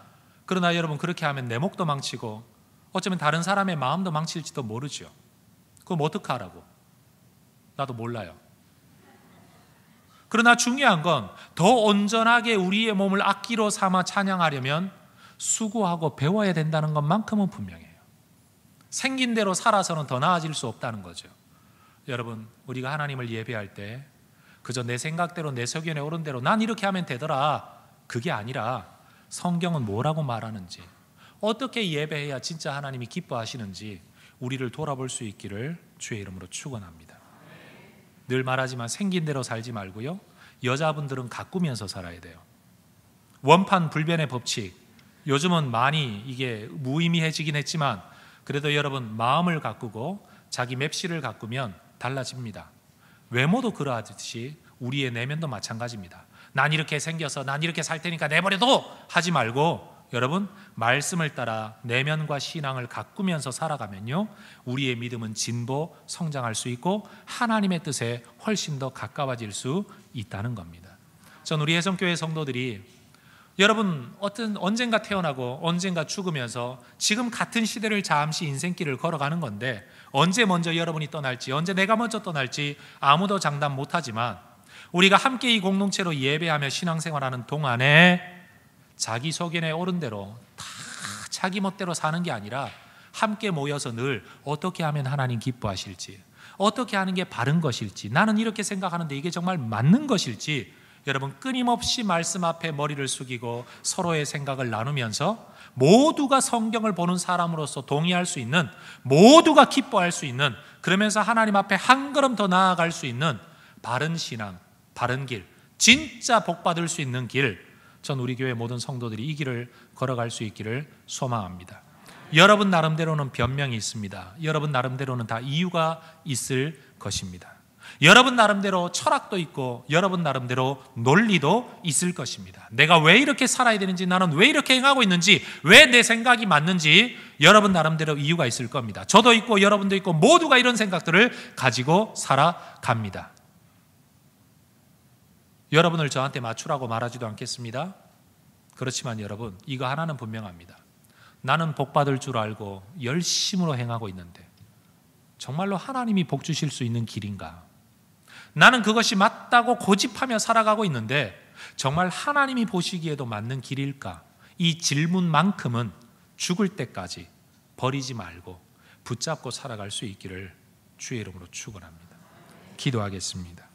그러나 여러분, 그렇게 하면 내 목도 망치고 어쩌면 다른 사람의 마음도 망칠지도 모르죠. 그럼 어떻게 하라고? 나도 몰라요. 그러나 중요한 건 더 온전하게 우리의 몸을 악기로 삼아 찬양하려면 수고하고 배워야 된다는 것만큼은 분명해요. 생긴 대로 살아서는 더 나아질 수 없다는 거죠. 여러분, 우리가 하나님을 예배할 때 그저 내 생각대로, 내 소견에 오른 대로 난 이렇게 하면 되더라, 그게 아니라 성경은 뭐라고 말하는지, 어떻게 예배해야 진짜 하나님이 기뻐하시는지 우리를 돌아볼 수 있기를 주의 이름으로 축원합니다. 늘 말하지만 생긴 대로 살지 말고요, 여자분들은 가꾸면서 살아야 돼요. 원판 불변의 법칙, 요즘은 많이 이게 무의미해지긴 했지만 그래도 여러분, 마음을 가꾸고 자기 맵시를 가꾸면 달라집니다. 외모도 그러하듯이 우리의 내면도 마찬가지입니다. 난 이렇게 생겨서 난 이렇게 살 테니까 내버려둬 하지 말고, 여러분, 말씀을 따라 내면과 신앙을 가꾸면서 살아가면요, 우리의 믿음은 진보, 성장할 수 있고 하나님의 뜻에 훨씬 더 가까워질 수 있다는 겁니다. 전 우리 혜성교회 성도들이 여러분, 언젠가 태어나고 언젠가 죽으면서 지금 같은 시대를 잠시 인생길을 걸어가는 건데, 언제 먼저 여러분이 떠날지, 언제 내가 먼저 떠날지 아무도 장담 못하지만 우리가 함께 이 공동체로 예배하며 신앙생활하는 동안에 자기 소견에 오른 대로 다 자기 멋대로 사는 게 아니라 함께 모여서 늘 어떻게 하면 하나님 기뻐하실지, 어떻게 하는 게 바른 것일지, 나는 이렇게 생각하는데 이게 정말 맞는 것일지, 여러분, 끊임없이 말씀 앞에 머리를 숙이고 서로의 생각을 나누면서 모두가 성경을 보는 사람으로서 동의할 수 있는, 모두가 기뻐할 수 있는, 그러면서 하나님 앞에 한 걸음 더 나아갈 수 있는 바른 신앙, 바른 길, 진짜 복받을 수 있는 길, 전 우리 교회 모든 성도들이 이 길을 걸어갈 수 있기를 소망합니다. 여러분 나름대로는 변명이 있습니다. 여러분 나름대로는 다 이유가 있을 것입니다. 여러분 나름대로 철학도 있고 여러분 나름대로 논리도 있을 것입니다. 내가 왜 이렇게 살아야 되는지, 나는 왜 이렇게 행하고 있는지, 왜 내 생각이 맞는지 여러분 나름대로 이유가 있을 겁니다. 저도 있고 여러분도 있고 모두가 이런 생각들을 가지고 살아갑니다. 여러분을 저한테 맞추라고 말하지도 않겠습니다. 그렇지만 여러분, 이거 하나는 분명합니다. 나는 복 받을 줄 알고 열심으로 행하고 있는데 정말로 하나님이 복 주실 수 있는 길인가? 나는 그것이 맞다고 고집하며 살아가고 있는데 정말 하나님이 보시기에도 맞는 길일까? 이 질문만큼은 죽을 때까지 버리지 말고 붙잡고 살아갈 수 있기를 주의 이름으로 축원합니다. 기도하겠습니다.